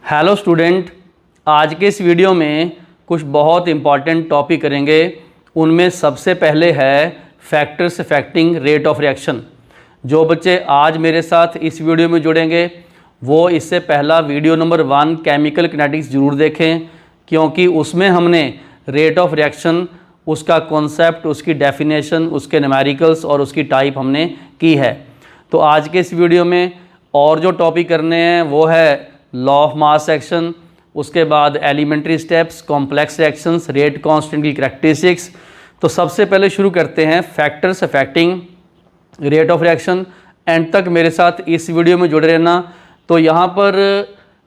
Hello student, आज के इस वीडियो में कुछ बहुत इम्पॉर्टेंट टॉपिक करेंगे। उनमें सबसे पहले है factors affecting rate of reaction. जो बच्चे आज मेरे साथ इस वीडियो में जुड़ेंगे वो इससे पहला वीडियो नंबर 1 केमिकल किनेटिक्स ज़रूर देखें, क्योंकि उसमें हमने रेट ऑफ रिएक्शन, उसका कॉन्सेप्ट, उसकी डेफिनेशन, उसके न्यूमेरिकल्स और उसकी टाइप हमने की है। तो आज के इस वीडियो में और जो टॉपिक करने हैं वो है लॉ ऑफ मास एक्शन, उसके बाद elementary steps, complex reactions, rate constant की कैरेक्टरिस्टिक्स। तो सबसे पहले शुरू करते हैं factors affecting rate of reaction. End तक मेरे साथ इस वीडियो में जुड़े रहना। तो यहाँ पर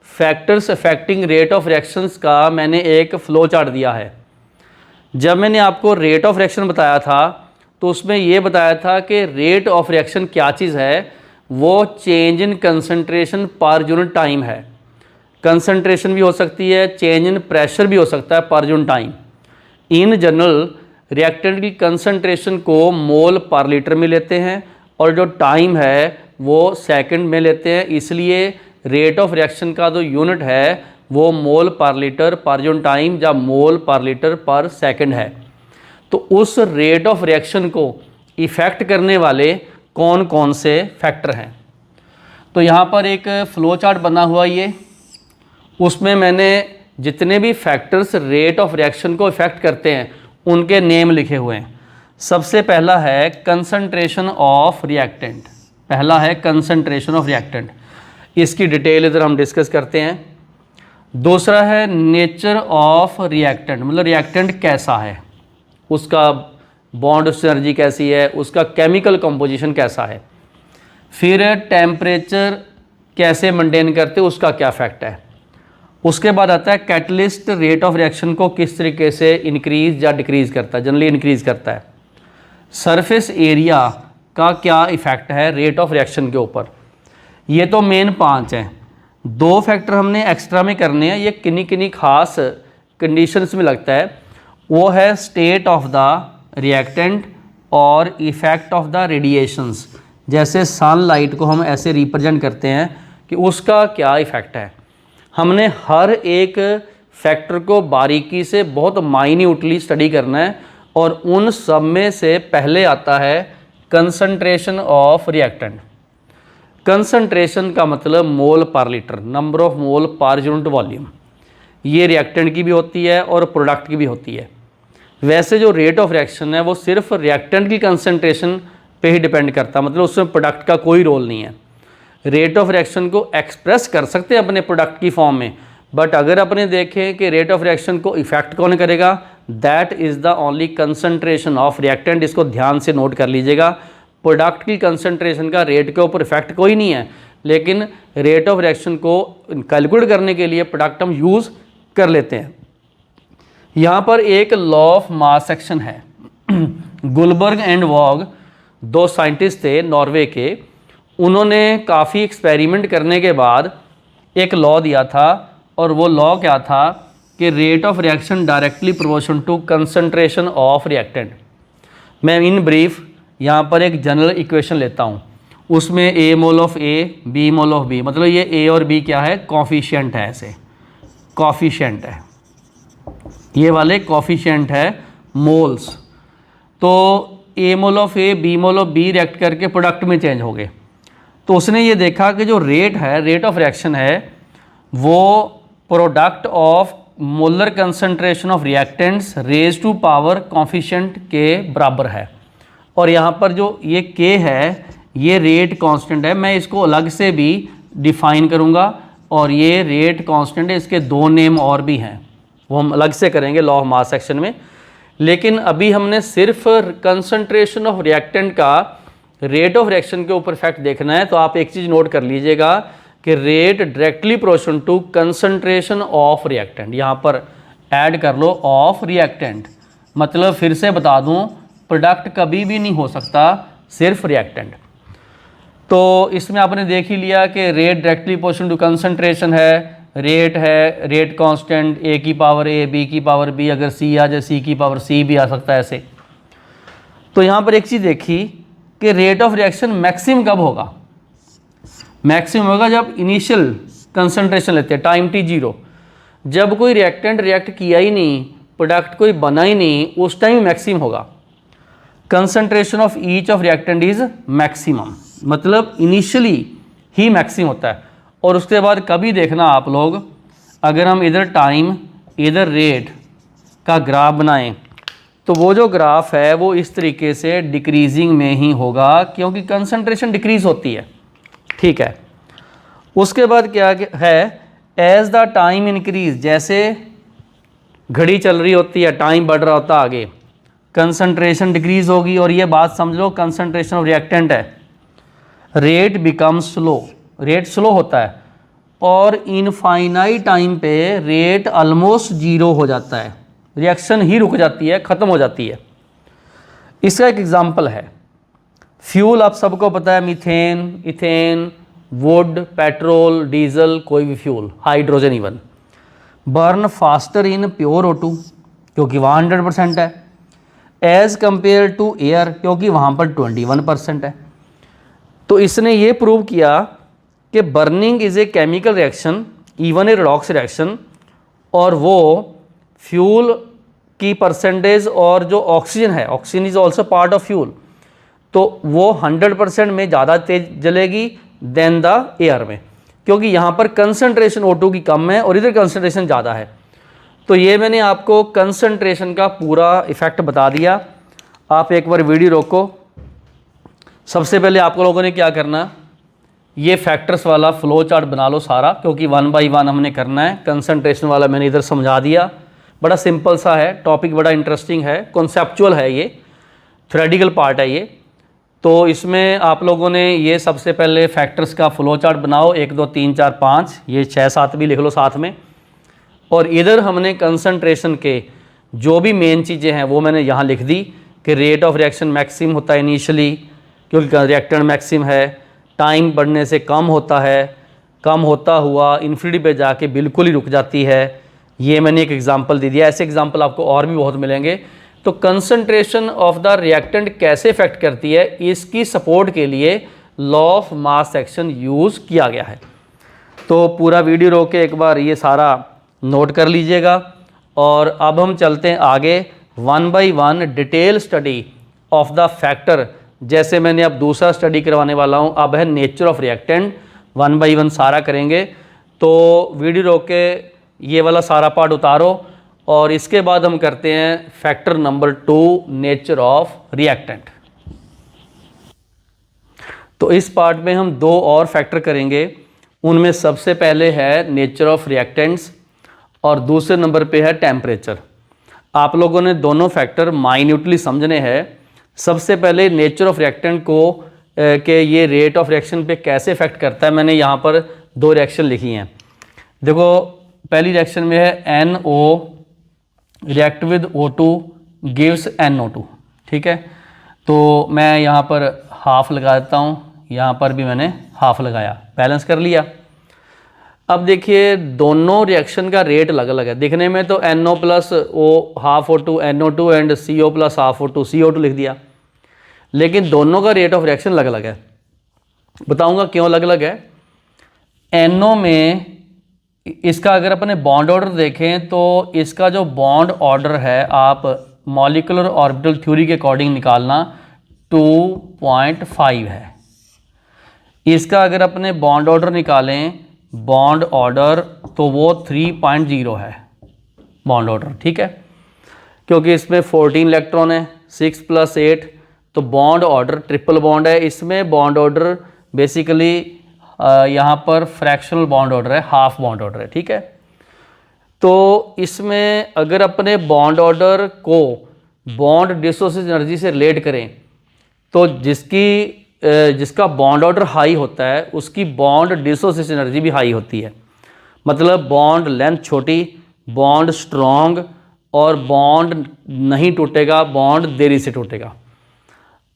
factors affecting rate of reactions का मैंने एक फ्लो चार्ट दिया है। जब मैंने आपको रेट ऑफ रिएक्शन बताया था तो उसमें ये बताया था कि रेट ऑफ रिएक्शन क्या चीज़ है, वो change in concentration per unit time है। कंसंट्रेशन भी हो सकती है, चेंज इन प्रेशर भी हो सकता है per unit time. In general reactant की कंसंट्रेशन को मोल पर लीटर में लेते हैं और जो टाइम है वो सेकंड में लेते हैं, इसलिए रेट ऑफ रिएक्शन का जो यूनिट है वो मोल पर लीटर पर यूनिट टाइम या मोल पर लीटर पर सेकंड है। तो उस रेट ऑफ रिएक्शन को इफ़ेक्ट करने वाले कौन कौन से फैक्टर हैं। तो यहाँ पर एक फ्लो चार्ट बना हुआ ये, उसमें मैंने जितने भी फैक्टर्स रेट ऑफ रिएक्शन को इफ़ेक्ट करते हैं उनके नेम लिखे हुए हैं। सबसे पहला है कंसंट्रेशन ऑफ रिएक्टेंट। पहला है कंसंट्रेशन ऑफ रिएक्टेंट, इसकी डिटेल इधर हम डिस्कस करते हैं। दूसरा है नेचर ऑफ रिएक्टेंट, मतलब रिएक्टेंट कैसा है, उसका बॉन्ड एनर्जी कैसी है, उसका केमिकल कंपोजिशन कैसा है। फिर टेम्परेचर कैसे मेंटेन करते, उसका क्या फैक्ट है। उसके बाद आता है कैटलिस्ट रेट ऑफ रिएक्शन को किस तरीके से इंक्रीज या डिक्रीज करता है, जनरली इंक्रीज करता है। सरफेस एरिया का क्या इफ़ेक्ट है रेट ऑफ रिएक्शन के ऊपर। ये तो मेन 5 हैं। 2 फैक्टर हमने एक्स्ट्रा में करने हैं, ये किन्हीं किन्हीं खास कंडीशंस में लगता है। वो है स्टेट ऑफ द रिएक्टेंट और इफ़ेक्ट ऑफ द रेडिएशंस। जैसे सनलाइट को हम ऐसे रिप्रेजेंट करते हैं कि उसका क्या इफ़ेक्ट है। हमने हर एक फैक्टर को बारीकी से बहुत माइन्यूटली स्टडी करना है और उन सब में से पहले आता है कंसंट्रेशन ऑफ रिएक्टेंट। कंसंट्रेशन का मतलब मोल पर लीटर, नंबर ऑफ मोल पर यूनिट वॉल्यूम। ये रिएक्टेंट की भी होती है और प्रोडक्ट की भी होती है। वैसे जो रेट ऑफ रिएक्शन है वो सिर्फ रिएक्टेंट की कंसंट्रेशन पे ही डिपेंड करता है, मतलब उसमें प्रोडक्ट का कोई रोल नहीं है। रेट ऑफ रिएक्शन को एक्सप्रेस कर सकते हैं अपने प्रोडक्ट की फॉर्म में, बट अगर अपने देखें कि रेट ऑफ रिएक्शन को इफेक्ट कौन करेगा, that is the only concentration of reactant. इसको ध्यान से नोट कर लीजिएगा। प्रोडक्ट की कंसंट्रेशन का रेट के ऊपर इफेक्ट कोई नहीं है, लेकिन रेट ऑफ रिएक्शन को कैलकुलेट करने के लिए प्रोडक्ट हम यूज़ कर लेते हैं। यहाँ पर एक लॉ ऑफ मास एक्शन है। गुलबर्ग एंड वॉग 2 साइंटिस्ट थे नॉर्वे के। उन्होंने काफ़ी एक्सपेरिमेंट करने के बाद एक लॉ दिया था, और वो लॉ क्या था कि rate of reaction directly proportional to concentration of reactant. मैं इन ब्रीफ यहाँ पर एक जनरल इक्वेशन लेता हूँ। उसमें a mole of a, b mole of b, मतलब ये ए और बी क्या है, कॉफिशिएंट है। ऐसे कॉफिशिएंट है, ये वाले कॉफिशिएंट है मोल्स। तो a mole of a, b mole of b react करके प्रोडक्ट में चेंज हो गए। तो उसने ये देखा कि जो रेट है, रेट ऑफ रिएक्शन है, वो product of molar concentration of reactants raise to power coefficient के बराबर है। और यहाँ पर जो ये के है ये रेट कांस्टेंट है। मैं इसको अलग से भी डिफाइन करूँगा, और ये रेट कांस्टेंट है, इसके 2 नेम और भी हैं, वो हम अलग से करेंगे लॉ ऑफ मास एक्शन में। लेकिन अभी हमने सिर्फ कंसंट्रेशन ऑफ रिएक्टेंट का रेट ऑफ रिएक्शन के ऊपर इफेक्ट देखना है। तो आप एक चीज़ नोट कर लीजिएगा कि rate directly proportional to concentration of reactant. यहाँ पर ऐड कर लो ऑफ रिएक्टेंट, मतलब फिर से बता दूँ, प्रोडक्ट कभी भी नहीं हो सकता, सिर्फ रिएक्टेंट। तो इसमें आपने देख ही लिया कि rate directly proportional to concentration है, रेट कांस्टेंट ए की पावर ए, बी की पावर बी, अगर सी आ जाए सी की पावर सी भी आ सकता है ऐसे। तो यहाँ पर एक चीज़ देखी कि रेट ऑफ रिएक्शन मैक्सिमम कब होगा। मैक्सिमम होगा जब इनिशियल कंसंट्रेशन लेते हैं टाइम t 0। जब कोई रिएक्टेंट रिएक्ट किया ही नहीं, प्रोडक्ट कोई बना ही नहीं, उस टाइम मैक्सिमम होगा। Concentration of each of reactant is maximum, मतलब इनिशियली ही मैक्सिमम होता है। और उसके बाद कभी देखना आप लोग, अगर हम इधर टाइम इधर रेट का ग्राफ बनाएं तो वो जो ग्राफ है वो इस तरीके से डिक्रीजिंग में ही होगा, क्योंकि कंसंट्रेशन डिक्रीज होती है। ठीक है, उसके बाद क्या है, एज द टाइम इंक्रीज, जैसे घड़ी चल रही होती है, टाइम बढ़ रहा होता है आगे, कंसंट्रेशन डिक्रीज होगी। और ये बात समझ लो, कंसंट्रेशन ऑफ रिएक्टेंट है, rate becomes slow, rate slow होता है और इनफाइनाइट टाइम पे रेट ऑलमोस्ट जीरो हो जाता है, रिएक्शन ही रुक जाती है, ख़त्म हो जाती है। इसका एक एग्जांपल है, फ्यूल आप सबको पता है, methane, ethane, would, petrol, diesel, कोई भी fuel, hydrogen even, burn faster in pure O2 क्योंकि वहाँ 100% है, एज़ कंपेयर टू एयर क्योंकि वहाँ पर 21% है। तो इसने ये प्रूव किया कि burning is a chemical reaction, even a redox reaction, और वो फ्यूल की परसेंटेज और जो ऑक्सीजन है, oxygen is also part of fuel, तो वो 100% में ज़्यादा तेज जलेगी देन द एयर में, क्योंकि यहाँ पर कंसंट्रेशन O2 की कम है और इधर कंसंट्रेशन ज़्यादा है। तो ये मैंने आपको कंसंट्रेशन का पूरा इफ़ेक्ट बता दिया। आप एक बार वीडियो रोको। सबसे पहले आप लोगों ने क्या करना, ये फैक्टर्स वाला फ्लो चार्ट बना लो सारा, क्योंकि 1 बाई 1 हमने करना है। कंसंट्रेशन वाला मैंने इधर समझा दिया, बड़ा सिंपल सा है, टॉपिक बड़ा इंटरेस्टिंग है, कॉन्सेप्चुअल है, ये थ्योरेटिकल पार्ट है ये। तो इसमें आप लोगों ने ये सबसे पहले फैक्टर्स का फ्लो चार्ट बनाओ, 1 2 3 4 5, ये 6 7 भी लिख लो साथ में। और इधर हमने कंसंट्रेशन के जो भी मेन चीज़ें हैं वो मैंने यहाँ लिख दी कि रेट ऑफ रिएक्शन मैक्सिमम होता है इनिशियली क्योंकि रिएक्टेंट मैक्सिमम है, टाइम बढ़ने से कम होता है, कम होता हुआ इन्फिनिटी पे जाके बिल्कुल ही रुक जाती है। ये मैंने एक एग्जांपल दे दिया, ऐसे एग्जांपल आपको और भी बहुत मिलेंगे। तो कंसंट्रेशन ऑफ द रिएक्टेंट कैसे इफेक्ट करती है, इसकी सपोर्ट के लिए law of mass action use किया गया है। तो पूरा वीडियो रोक के एक बार ये सारा नोट कर लीजिएगा। और अब हम चलते हैं आगे 1 by 1 detail study of the factor. जैसे मैंने अब दूसरा स्टडी करवाने वाला हूँ, अब है नेचर ऑफ रिएक्टेंट, 1 बाई 1 सारा करेंगे। तो वीडियो रोक के ये वाला सारा पार्ट उतारो और इसके बाद हम करते हैं factor number 2, nature of reactant. तो इस पार्ट में हम 2 और फैक्टर करेंगे। उनमें सबसे पहले है नेचर ऑफ रिएक्टेंट्स और दूसरे नंबर पे है टेम्परेचर। आप लोगों ने दोनों फैक्टर माइन्यूटली समझने हैं। सबसे पहले नेचर ऑफ रिएक्टेंट को कि ये रेट ऑफ रिएक्शन पे कैसे इफेक्ट करता है, मैंने यहाँ पर 2 रिएक्शन लिखी हैं। देखो, पहली रिएक्शन में है NO react with O2 gives NO2, ठीक है। तो मैं यहाँ पर हाफ लगा देता हूँ, यहाँ पर भी मैंने हाफ लगाया, बैलेंस कर लिया। अब देखिए दोनों रिएक्शन का रेट अलग अलग है। दिखने में तो NO plus O half O2 NO2 and CO plus half O2 CO2 लिख दिया, लेकिन दोनों का रेट ऑफ रिएक्शन अलग अलग है। बताऊंगा क्यों अलग अलग है। NO में इसका अगर अपने बॉन्ड ऑर्डर देखें तो इसका जो बॉन्ड ऑर्डर है, आप मॉलिक्यूलर ऑर्बिटल थ्योरी के अकॉर्डिंग निकालना 2.5 है। इसका अगर अपने बॉन्ड ऑर्डर निकालें, बॉन्ड ऑर्डर, तो वो 3.0 है बॉन्ड ऑर्डर, ठीक है, क्योंकि इसमें 14 इलेक्ट्रॉन है, 6 + 8, तो बॉन्ड ऑर्डर ट्रिपल बॉन्ड है। इसमें बॉन्ड ऑर्डर बेसिकली यहाँ पर फ्रैक्शनल बॉन्ड ऑर्डर है, हाफ बॉन्ड ऑर्डर है, ठीक है। तो इसमें अगर अपने बॉन्ड ऑर्डर को बॉन्ड डिसोसिएशन एनर्जी से रिलेट करें तो जिसका बॉन्ड ऑर्डर हाई होता है उसकी बॉन्ड डिसोसिएशन एनर्जी भी हाई होती है। मतलब बॉन्ड लेंथ छोटी, बॉन्ड स्ट्रॉन्ग, और बॉन्ड नहीं टूटेगा, बॉन्ड देरी से टूटेगा।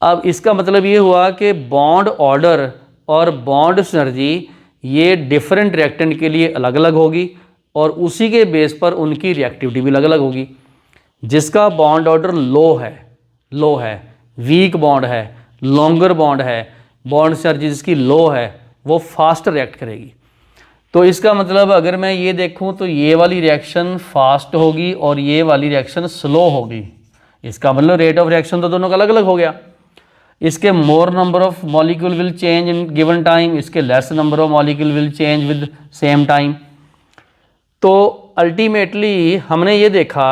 अब इसका मतलब ये हुआ कि बॉन्ड ऑर्डर और बॉन्ड एनर्जी ये डिफरेंट रिएक्टेंट के लिए अलग अलग होगी और उसी के बेस पर उनकी रिएक्टिविटी भी अलग अलग होगी। जिसका बॉन्ड ऑर्डर लो है, वीक बॉन्ड है, लॉन्गर बॉन्ड है, बॉन्ड एनर्जी जिसकी लो है, वो फास्ट रिएक्ट करेगी। तो इसका मतलब अगर मैं ये देखूं तो ये वाली रिएक्शन फास्ट होगी और ये वाली रिएक्शन स्लो होगी। इसका मतलब रेट ऑफ रिएक्शन तो दोनों का अलग अलग हो गया। इसके more number of molecule will change in given time, इसके less number of molecule will change with same time. तो अल्टीमेटली हमने ये देखा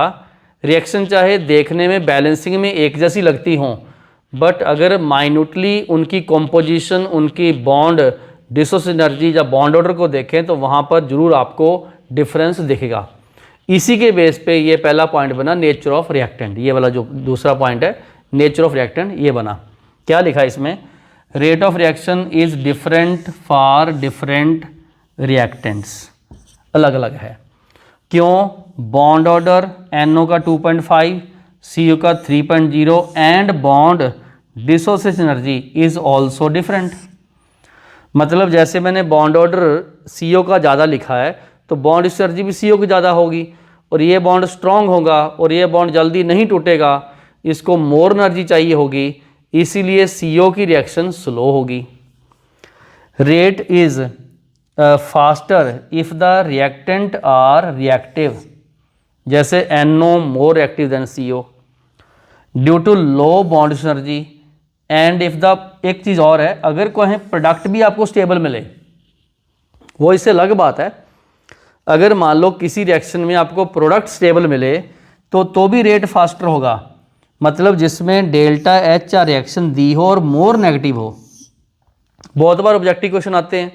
रिएक्शन चाहे देखने में बैलेंसिंग में एक जैसी लगती हों, बट अगर माइन्यूटली उनकी कॉम्पोजिशन, उनकी बॉन्ड डिसोसिएशन एनर्जी या बॉन्ड ऑर्डर को देखें तो वहाँ पर जरूर आपको डिफरेंस दिखेगा। इसी के बेस पे ये पहला पॉइंट बना नेचर ऑफ रिएक्टेंट। ये वाला जो दूसरा पॉइंट है नेचर ऑफ रिएक्टेंट, ये बना। क्या लिखा इसमें? Rate of reaction is different for different reactants, अलग अलग है। क्यों? बॉन्ड ऑर्डर NO का 2.5, CO का 3.0 and bond dissociation energy is also different. मतलब जैसे मैंने बॉन्ड ऑर्डर CO का ज़्यादा लिखा है तो बॉन्ड एनर्जी भी CO की ज़्यादा होगी, और ये बॉन्ड स्ट्रॉन्ग होगा और ये बॉन्ड जल्दी नहीं टूटेगा, इसको मोर एनर्जी चाहिए होगी, इसीलिए CO की रिएक्शन स्लो होगी। Rate is faster if the reactant are reactive, जैसे NO more active than CO due to low bond energy, and if the, एक चीज़ और है, अगर कोई प्रोडक्ट भी आपको स्टेबल मिले, वो इससे अलग बात है। अगर मान लो किसी रिएक्शन में आपको प्रोडक्ट स्टेबल मिले तो भी रेट फास्टर होगा। मतलब जिसमें डेल्टा H रिएक्शन दी हो और मोर नेगेटिव हो। बहुत बार ऑब्जेक्टिव क्वेश्चन आते हैं,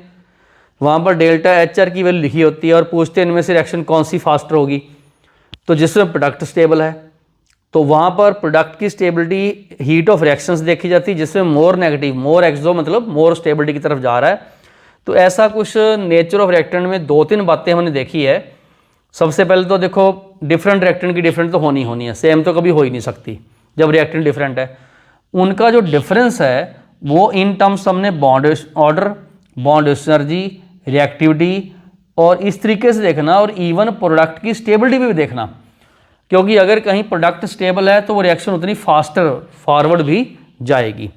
वहाँ पर डेल्टा HR की वैल्यू लिखी होती है और पूछते हैं इनमें से रिएक्शन कौन सी फास्टर होगी। तो जिसमें प्रोडक्ट स्टेबल है तो वहाँ पर प्रोडक्ट की स्टेबिलिटी हीट ऑफ रिएक्शंस देखी जाती है, जिसमें मोर नेगेटिव, मोर एक्सो मतलब मोर स्टेबिलिटी की तरफ जा रहा है। तो ऐसा कुछ नेचर ऑफ रिएक्टेंट में 2-3 बातें हमने देखी है। सबसे पहले तो देखो डिफरेंट रिएक्टेंट की डिफरेंट तो होनी होनी है, सेम तो कभी हो ही नहीं सकती जब रिएक्टेंट डिफरेंट है। उनका जो डिफरेंस है वो इन टर्म्स हमने bond order, bond energy, reactivity और इस तरीके से देखना, और इवन प्रोडक्ट की स्टेबिलिटी भी देखना, क्योंकि अगर कहीं प्रोडक्ट स्टेबल है तो वो रिएक्शन उतनी फास्टर फॉरवर्ड भी जाएगी।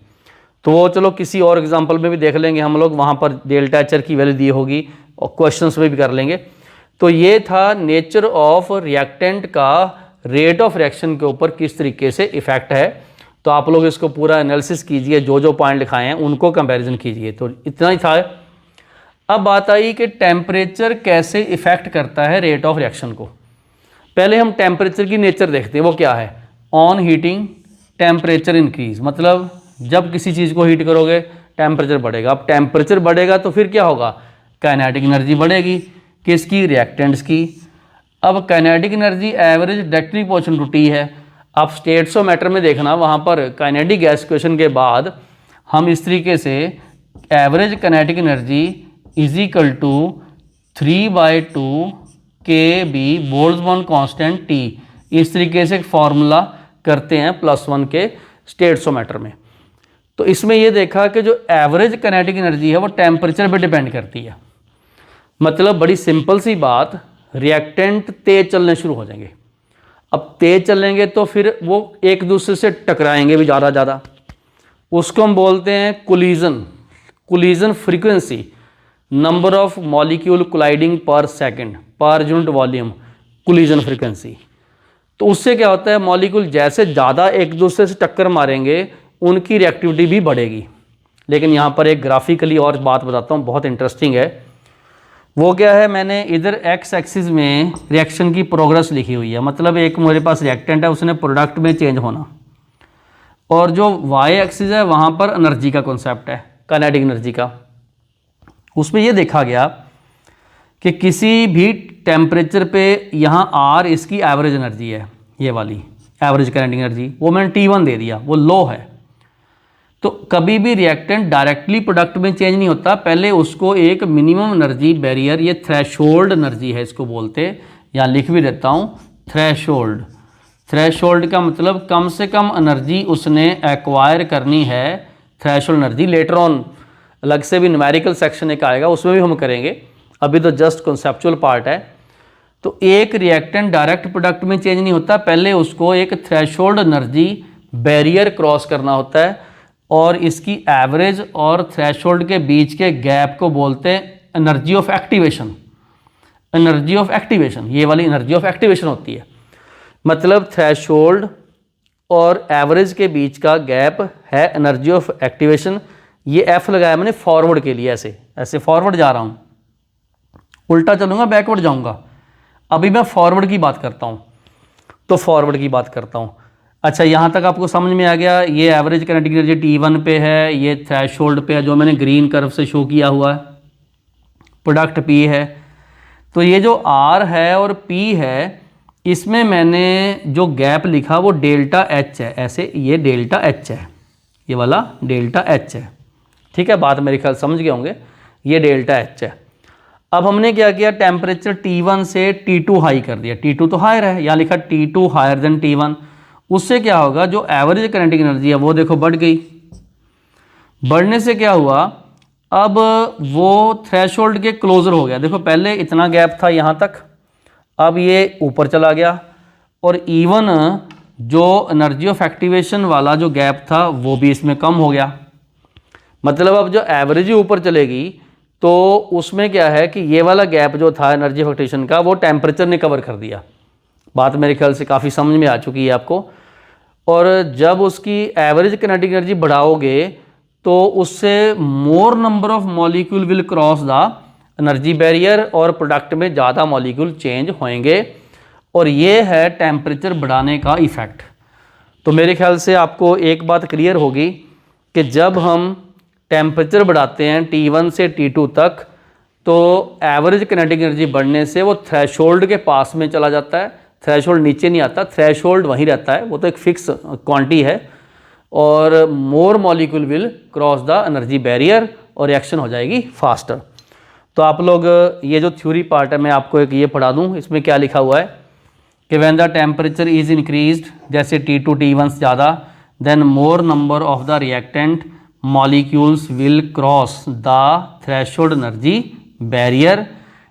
तो वो चलो किसी और एग्जांपल में भी देख लेंगे हम लोग, वहाँ पर डेल्टा एचर की वैल्यू दी होगी और क्वेश्चंस में भी कर लेंगे। तो ये था नेचर ऑफ रिएक्टेंट का रेट ऑफ रिएक्शन के ऊपर किस तरीके से इफेक्ट है। तो आप लोग इसको पूरा एनालिसिस कीजिए, जो जो पॉइंट लिखाए हैं उनको कंपैरिजन कीजिए। तो इतना ही था। अब बात आई कि टेम्परेचर कैसे इफेक्ट करता है रेट ऑफ रिएक्शन को। पहले हम टेम्परेचर की नेचर देखते हैं, वो क्या है। ऑन हीटिंग टेम्परेचर इंक्रीज, मतलब जब किसी चीज़ को हीट करोगे टेम्परेचर बढ़ेगा। अब टेम्परेचर बढ़ेगा तो फिर क्या होगा, काइनेटिक एनर्जी बढ़ेगी, किसकी, रिएक्टेंट्स की। अब kinetic energy average directly proportional to T है। अब स्टेट्स ऑफ मैटर में देखना, वहाँ पर काइनेटिक गैस इक्वेशन के बाद हम इस तरीके से average kinetic energy is equal to 3/2 KB Boltzmann constant T, इस तरीके से फॉर्मूला करते हैं +1 के स्टेट्स ऑफ मैटर में। तो इसमें यह देखा कि जो एवरेज काइनेटिक एनर्जी है वो टेम्परेचर पे डिपेंड करती है। मतलब बड़ी सिंपल सी बात, रिएक्टेंट तेज चलने शुरू हो जाएंगे। अब तेज चलेंगे तो फिर वो एक दूसरे से टकराएंगे भी ज़्यादा। उसको हम बोलते हैं collision frequency, number of molecule colliding per second per unit volume, collision frequency. तो उससे क्या होता है, मॉलिक्यूल जैसे ज़्यादा एक दूसरे से टक्कर मारेंगे उनकी रिएक्टिविटी भी बढ़ेगी। लेकिन यहाँ पर एक ग्राफिकली और बात बताता हूँ, बहुत इंटरेस्टिंग है। वो क्या है, मैंने इधर एक्स एक्सिस में रिएक्शन की प्रोग्रेस लिखी हुई है। मतलब एक मेरे पास रिएक्टेंट है, उसने प्रोडक्ट में चेंज होना, और जो वाई एक्सिस है वहाँ पर एनर्जी का कॉन्सेप्ट है, काइनेटिक एनर्जी का। उसमें ये देखा गया कि किसी भी टेम्परेचर पे यहाँ R इसकी एवरेज एनर्जी है, ये वाली एवरेज काइनेटिक एनर्जी, वो मैंने T1 दे दिया, वो लो है। तो कभी भी रिएक्टेंट डायरेक्टली प्रोडक्ट में चेंज नहीं होता, पहले उसको एक मिनिमम एनर्जी बैरियर, ये थ्रेशोल्ड एनर्जी है इसको बोलते, या लिख भी देता हूँ थ्रेशोल्ड। थ्रेशोल्ड का मतलब कम से कम एनर्जी उसने एक्वायर करनी है, थ्रेशोल्ड एनर्जी। लेटर ऑन अलग से भी न्यूमेरिकल सेक्शन एक आएगा, उसमें भी हम करेंगे, अभी तो जस्ट कॉन्सेप्चुअल पार्ट है। तो एक रिएक्टेंट डायरेक्ट प्रोडक्ट में चेंज नहीं होता, पहले उसको एक थ्रेशोल्ड एनर्जी बैरियर क्रॉस करना होता है, और इसकी एवरेज और थ्रेशोल्ड के बीच के गैप को बोलते हैं energy of activation. Energy of activation, ये वाली एनर्जी ऑफ एक्टिवेशन होती है, मतलब थ्रेशोल्ड और एवरेज के बीच का गैप है एनर्जी ऑफ एक्टिवेशन। ये एफ लगाया मैंने फॉरवर्ड के लिए, ऐसे ऐसे फॉरवर्ड जा रहा हूँ, उल्टा चलूँगा बैकवर्ड जाऊँगा। अभी मैं फॉरवर्ड की बात करता हूँ, तो फॉरवर्ड की बात करता हूँ। अच्छा, यहाँ तक आपको समझ में आ गया। ये एवरेज काइनेटिक एनर्जी T1 पे है, ये थ्रेशोल्ड पे है जो मैंने ग्रीन कर्व से शो किया हुआ है, प्रोडक्ट P है। तो ये जो R है और P है, इसमें मैंने जो गैप लिखा वो डेल्टा H है, ऐसे ये डेल्टा H है, ये वाला डेल्टा H है। ठीक है, बात मेरे ख्याल समझ गए होंगे, ये डेल्टा H है। अब हमने क्या किया, टेम्परेचर T1 से T2 हाई कर दिया। T2 तो हायर है, यहाँ लिखा T2 हायर देन T1। उससे क्या होगा, जो एवरेज काइनेटिक एनर्जी है वो देखो बढ़ गई। बढ़ने से क्या हुआ, अब वो थ्रेशोल्ड के क्लोजर हो गया। देखो पहले इतना गैप था यहाँ तक, अब ये ऊपर चला गया, और इवन जो एनर्जी ऑफ एक्टिवेशन वाला जो गैप था वो भी इसमें कम हो गया। मतलब अब जो एवरेज ही ऊपर चलेगी तो उसमें क्या है कि ये वाला गैप जो था एनर्जी ऑफ एक्टिवेशन का, वो टेम्परेचर ने कवर कर दिया। बात मेरे ख्याल से काफ़ी समझ में आ चुकी है आपको। और जब उसकी एवरेज काइनेटिक एनर्जी बढ़ाओगे तो उससे मोर number of molecule will cross the energy barrier, और प्रोडक्ट में ज़्यादा मॉलिक्यूल चेंज होंगे, और ये है टेम्परेचर बढ़ाने का इफ़ेक्ट। तो मेरे ख्याल से आपको एक बात क्लियर होगी कि जब हम टेम्परेचर बढ़ाते हैं T1 से T2 तक, तो एवरेज काइनेटिक एनर्जी बढ़ने से वो थ्रेशोल्ड के पास में चला जाता है। थ्रेशोल्ड नीचे नहीं आता, थ्रेशोल्ड वहीं रहता है, वो तो एक फिक्स क्वांटिटी है, और more molecule will cross the energy barrier और रिएक्शन हो जाएगी फास्टर। तो आप लोग ये जो थ्योरी पार्ट है मैं आपको एक ये पढ़ा दूँ। इसमें क्या लिखा हुआ है कि when the temperature is increased, जैसे T2 T1 से ज़्यादा, then more number of the reactant molecules will cross the threshold energy barrier,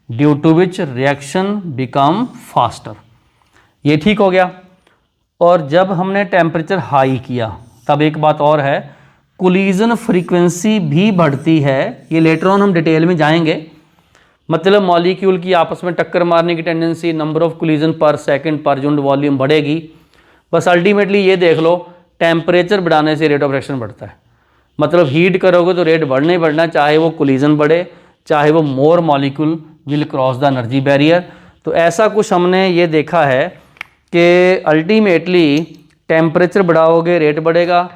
due to which reaction become faster. ये ठीक हो गया। और जब हमने टेम्परेचर हाई किया तब एक बात और है, कोलिजन फ्रीक्वेंसी भी बढ़ती है। ये लेटर ऑन हम डिटेल में जाएंगे। मतलब मॉलिक्यूल की आपस में टक्कर मारने की टेंडेंसी, नंबर ऑफ कोलिजन पर सेकंड पर यूनिट वॉल्यूम बढ़ेगी। बस अल्टीमेटली ये देख लो, टेम्परेचर बढ़ाने से रेट ऑफ रिएक्शन बढ़ता है। मतलब हीट करोगे तो रेट बढ़ना ही बढ़ना, चाहे वो कोलिजन बढ़े, चाहे वो more molecule will cross the energy barrier. तो ऐसा कुछ हमने ये देखा है कि अल्टीमेटली टेम्परेचर बढ़ाओगे रेट बढ़ेगा,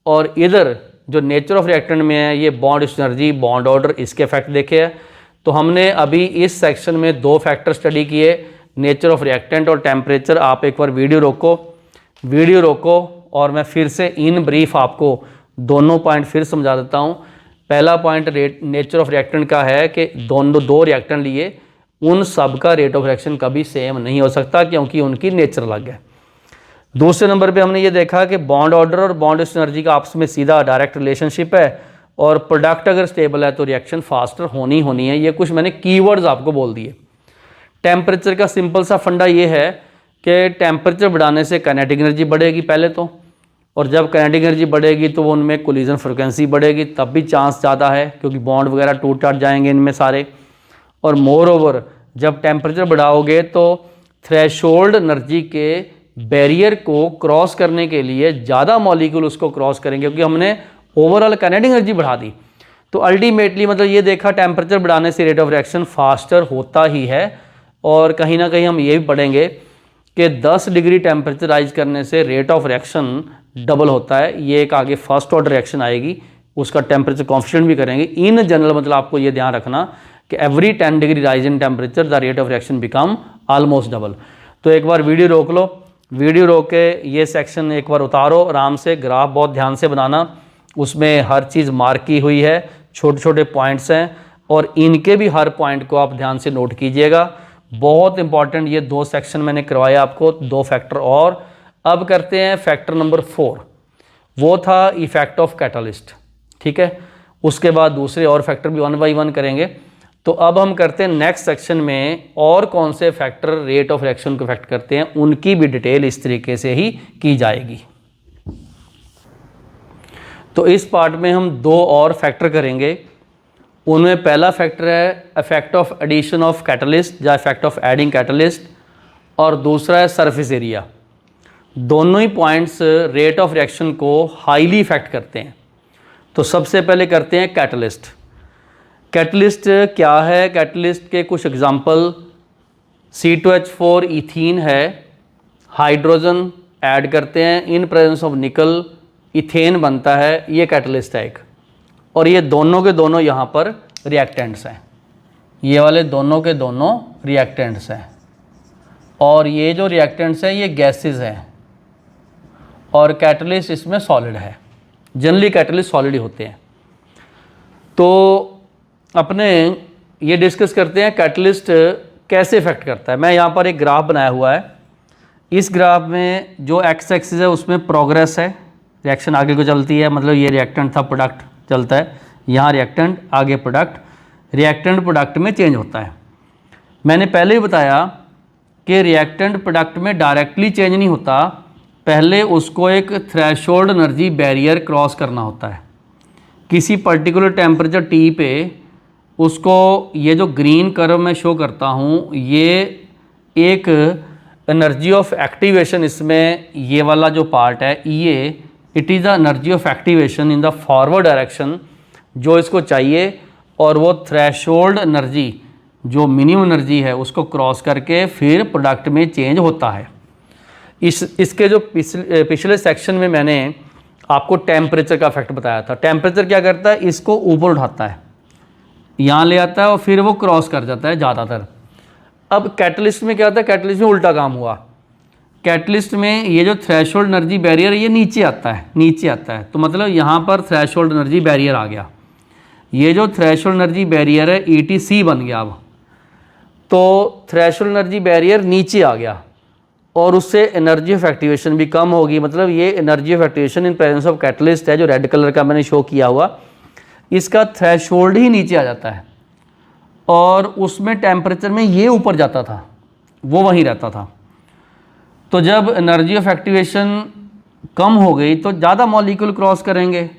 और इधर जो नेचर ऑफ रिएक्टेंट में है ये बॉन्ड एनर्जी, बॉन्ड ऑर्डर, इसके इफेक्ट देखे हैं। तो हमने अभी इस सेक्शन में दो फैक्टर स्टडी किए, नेचर ऑफ रिएक्टेंट और टेम्परेचर। आप एक बार वीडियो रोको और मैं फिर से इन ब्रीफ आपको दोनों पॉइंट फिर समझा देता हूँ। पहला पॉइंट नेचर ऑफ रिएक्टेंट का है कि दो रिएक्टेंट लिए, उन सब का रेट ऑफ रिएक्शन कभी सेम नहीं हो सकता क्योंकि उनकी नेचर अलग है। दूसरे नंबर पे हमने ये देखा कि बॉन्ड ऑर्डर और बॉन्ड एनर्जी का आपस में सीधा डायरेक्ट रिलेशनशिप है, और प्रोडक्ट अगर स्टेबल है तो रिएक्शन फास्टर होनी है। ये कुछ मैंने कीवर्ड्स आपको बोल दिए। टेम्परेचर का सिंपल सा फंडा ये है कि टेम्परेचर बढ़ाने से काइनेटिक एनर्जी बढ़ेगी पहले तो, और जब काइनेटिक एनर्जी बढ़ेगी तो वो उनमें कोलिजन फ्रिक्वेंसी बढ़ेगी, तब भी चांस ज़्यादा है क्योंकि बॉन्ड वगैरह टूट टाट जाएंगे इनमें सारे। और मोर ओवर जब टेम्परेचर बढ़ाओगे तो थ्रेशोल्ड एनर्जी के बैरियर को क्रॉस करने के लिए ज़्यादा मॉलिक्यूल उसको क्रॉस करेंगे क्योंकि हमने ओवरऑल काइनेटिक एनर्जी बढ़ा दी। तो अल्टीमेटली मतलब ये देखा टेम्परेचर बढ़ाने से रेट ऑफ रिएक्शन फास्टर होता ही है। और कहीं ना कहीं हम ये भी पढ़ेंगे कि 10 डिग्री टेम्परेचर राइज करने से रेट ऑफ रिएक्शन डबल होता है। ये एक आगे फर्स्ट ऑर्डर रिएक्शन आएगी, उसका टेम्परेचर कॉन्फिडेंट भी करेंगे। इन जनरल मतलब आपको ये ध्यान रखना कि every 10 degree rise in temperature the rate of reaction become almost double. तो एक बार वीडियो रोक लो, वीडियो रोक के ये सेक्शन एक बार उतारो आराम से, ग्राफ बहुत ध्यान से बनाना, उसमें हर चीज़ मार्क की हुई है, छोटे छोटे पॉइंट्स हैं और इनके भी हर पॉइंट को आप ध्यान से नोट कीजिएगा। बहुत इंपॉर्टेंट ये 2 सेक्शन मैंने करवाया आपको, 2 फैक्टर। और अब करते हैं फैक्टर नंबर 4, वो था इफेक्ट ऑफ कैटलिस्ट। ठीक है, उसके बाद दूसरे और फैक्टर भी 1 बाई 1 करेंगे। तो अब हम करते हैं नेक्स्ट सेक्शन में और कौन से फैक्टर रेट ऑफ रिएक्शन को इफेक्ट करते हैं, उनकी भी डिटेल इस तरीके से ही की जाएगी। तो इस पार्ट में हम 2 और फैक्टर करेंगे। उनमें पहला फैक्टर है effect of addition of catalyst या इफेक्ट ऑफ एडिंग कैटलिस्ट, और दूसरा है सरफेस एरिया। दोनों ही पॉइंट्स रेट ऑफ रिएक्शन को हाईली इफेक्ट करते हैं। तो सबसे पहले करते हैं कैटलिस्ट। कैटलिस्ट क्या है? कैटलिस्ट के कुछ एग्जांपल C2H4 इथीन है, हाइड्रोजन ऐड करते हैं, इन प्रेजेंस ऑफ निकल इथेन बनता है, ये कैटलिस्ट है एक। और ये दोनों के दोनों यहाँ पर रिएक्टेंट्स हैं, ये वाले दोनों के दोनों रिएक्टेंट्स हैं। और ये जो रिएक्टेंट्स हैं ये गैसेस हैं, और कैटलिस्ट इसमें सॉलिड है। जनरली कैटलिस्ट सॉलिड ही होते हैं। तो अपने ये डिस्कस करते हैं कैटलिस्ट कैसे इफेक्ट करता है। मैं यहाँ पर एक ग्राफ बनाया हुआ है। इस ग्राफ में जो एक्स एक्सिस है उसमें प्रोग्रेस है, रिएक्शन आगे को चलती है, मतलब ये रिएक्टेंट था, प्रोडक्ट चलता है, यहाँ रिएक्टेंट आगे प्रोडक्ट, रिएक्टेंट प्रोडक्ट में चेंज होता है। मैंने पहले ही बताया कि रिएक्टेंट प्रोडक्ट में डायरेक्टली चेंज नहीं होता, पहले उसको एक थ्रेशोल्ड एनर्जी बैरियर क्रॉस करना होता है। किसी पर्टिकुलर टेम्परेचर T पे उसको, ये जो ग्रीन कर्व मैं शो करता हूँ, ये एक एनर्जी ऑफ एक्टिवेशन, इसमें ये वाला जो पार्ट है ये, it is the energy of activation in the forward direction जो इसको चाहिए, और वो थ्रेशोल्ड एनर्जी जो मिनिमम एनर्जी है उसको क्रॉस करके फिर प्रोडक्ट में चेंज होता है। इसके जो पिछले सेक्शन में मैंने आपको टेम्परेचर का इफेक्ट बताया था। टेम्परेचर क्या करता है? इसको ऊपर उठाता है, यहाँ ले आता है और फिर वो क्रॉस कर जाता है ज़्यादातर। अब कैटलिस्ट में क्या होता है? कैटलिस्ट में उल्टा काम हुआ। कैटलिस्ट में ये जो थ्रेशोल्ड एनर्जी बैरियर ये नीचे आता है, नीचे आता है, तो मतलब यहाँ पर थ्रेशोल्ड एनर्जी बैरियर आ गया। ये जो थ्रेशोल्ड एनर्जी बैरियर है ETC बन गया। अब तो थ्रेशोल्ड एनर्जी बैरियर नीचे आ गया और उससे एनर्जी ऑफ एक्टिवेशन भी कम होगी। मतलब ये energy of activation in presence of catalyst है, जो रेड कलर का मैंने शो किया हुआ, इसका थ्रेशोल्ड ही नीचे आ जाता है, और उसमें टेम्परेचर में ये ऊपर जाता था, वो वहीं रहता था। तो जब एनर्जी ऑफ एक्टिवेशन कम हो गई तो ज़्यादा मॉलिक्यूल क्रॉस करेंगे,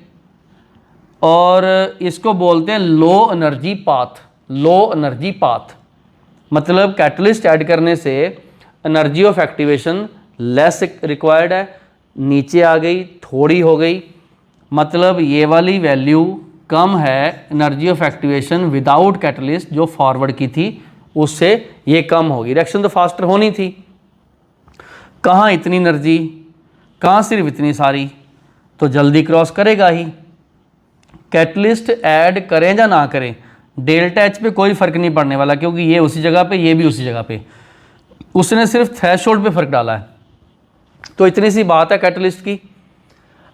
और इसको बोलते हैं लो एनर्जी पाथ। लो एनर्जी पाथ मतलब कैटलिस्ट ऐड करने से energy of activation less required है, नीचे आ गई, थोड़ी हो गई, मतलब ये वाली वैल्यू कम है energy of activation without catalyst जो फॉरवर्ड की थी उससे ये कम होगी। रिएक्शन तो फास्टर होनी थी, कहाँ इतनी एनर्जी, कहाँ सिर्फ इतनी सारी, तो जल्दी क्रॉस करेगा ही। कैटलिस्ट ऐड करें या ना करें, डेल्टा H पे कोई फ़र्क नहीं पड़ने वाला, क्योंकि ये उसी जगह पे, ये भी उसी जगह पे, उसने सिर्फ थ्रेशोल्ड पे फ़र्क डाला है। तो इतनी सी बात है कैटलिस्ट की।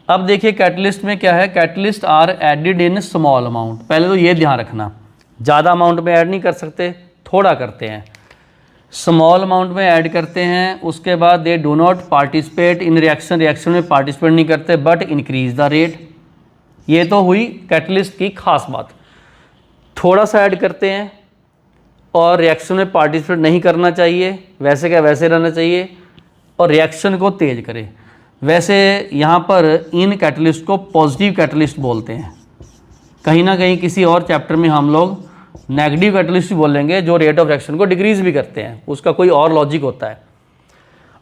अब देखिए कैटलिस्ट में क्या है, catalyst are added in small amount. पहले तो ये ध्यान रखना, ज़्यादा अमाउंट में ऐड नहीं कर सकते, थोड़ा करते हैं, स्मॉल अमाउंट में ऐड करते हैं। उसके बाद they do not participate in reaction, reaction में पार्टिसिपेट नहीं करते बट इंक्रीज द रेट। ये तो हुई कैटलिस्ट की खास बात। थोड़ा सा ऐड करते हैं और रिएक्शन में पार्टिसिपेट नहीं करना चाहिए, वैसे क्या वैसे रहना चाहिए, और रिएक्शन को तेज करे। वैसे यहाँ पर इन कैटलिस्ट को पॉजिटिव कैटलिस्ट बोलते हैं। कहीं ना कहीं किसी और चैप्टर में हम लोग नेगेटिव कैटलिस्ट भी बोलेंगे जो रेट ऑफ रिएक्शन को डिक्रीज भी करते हैं, उसका कोई और लॉजिक होता है।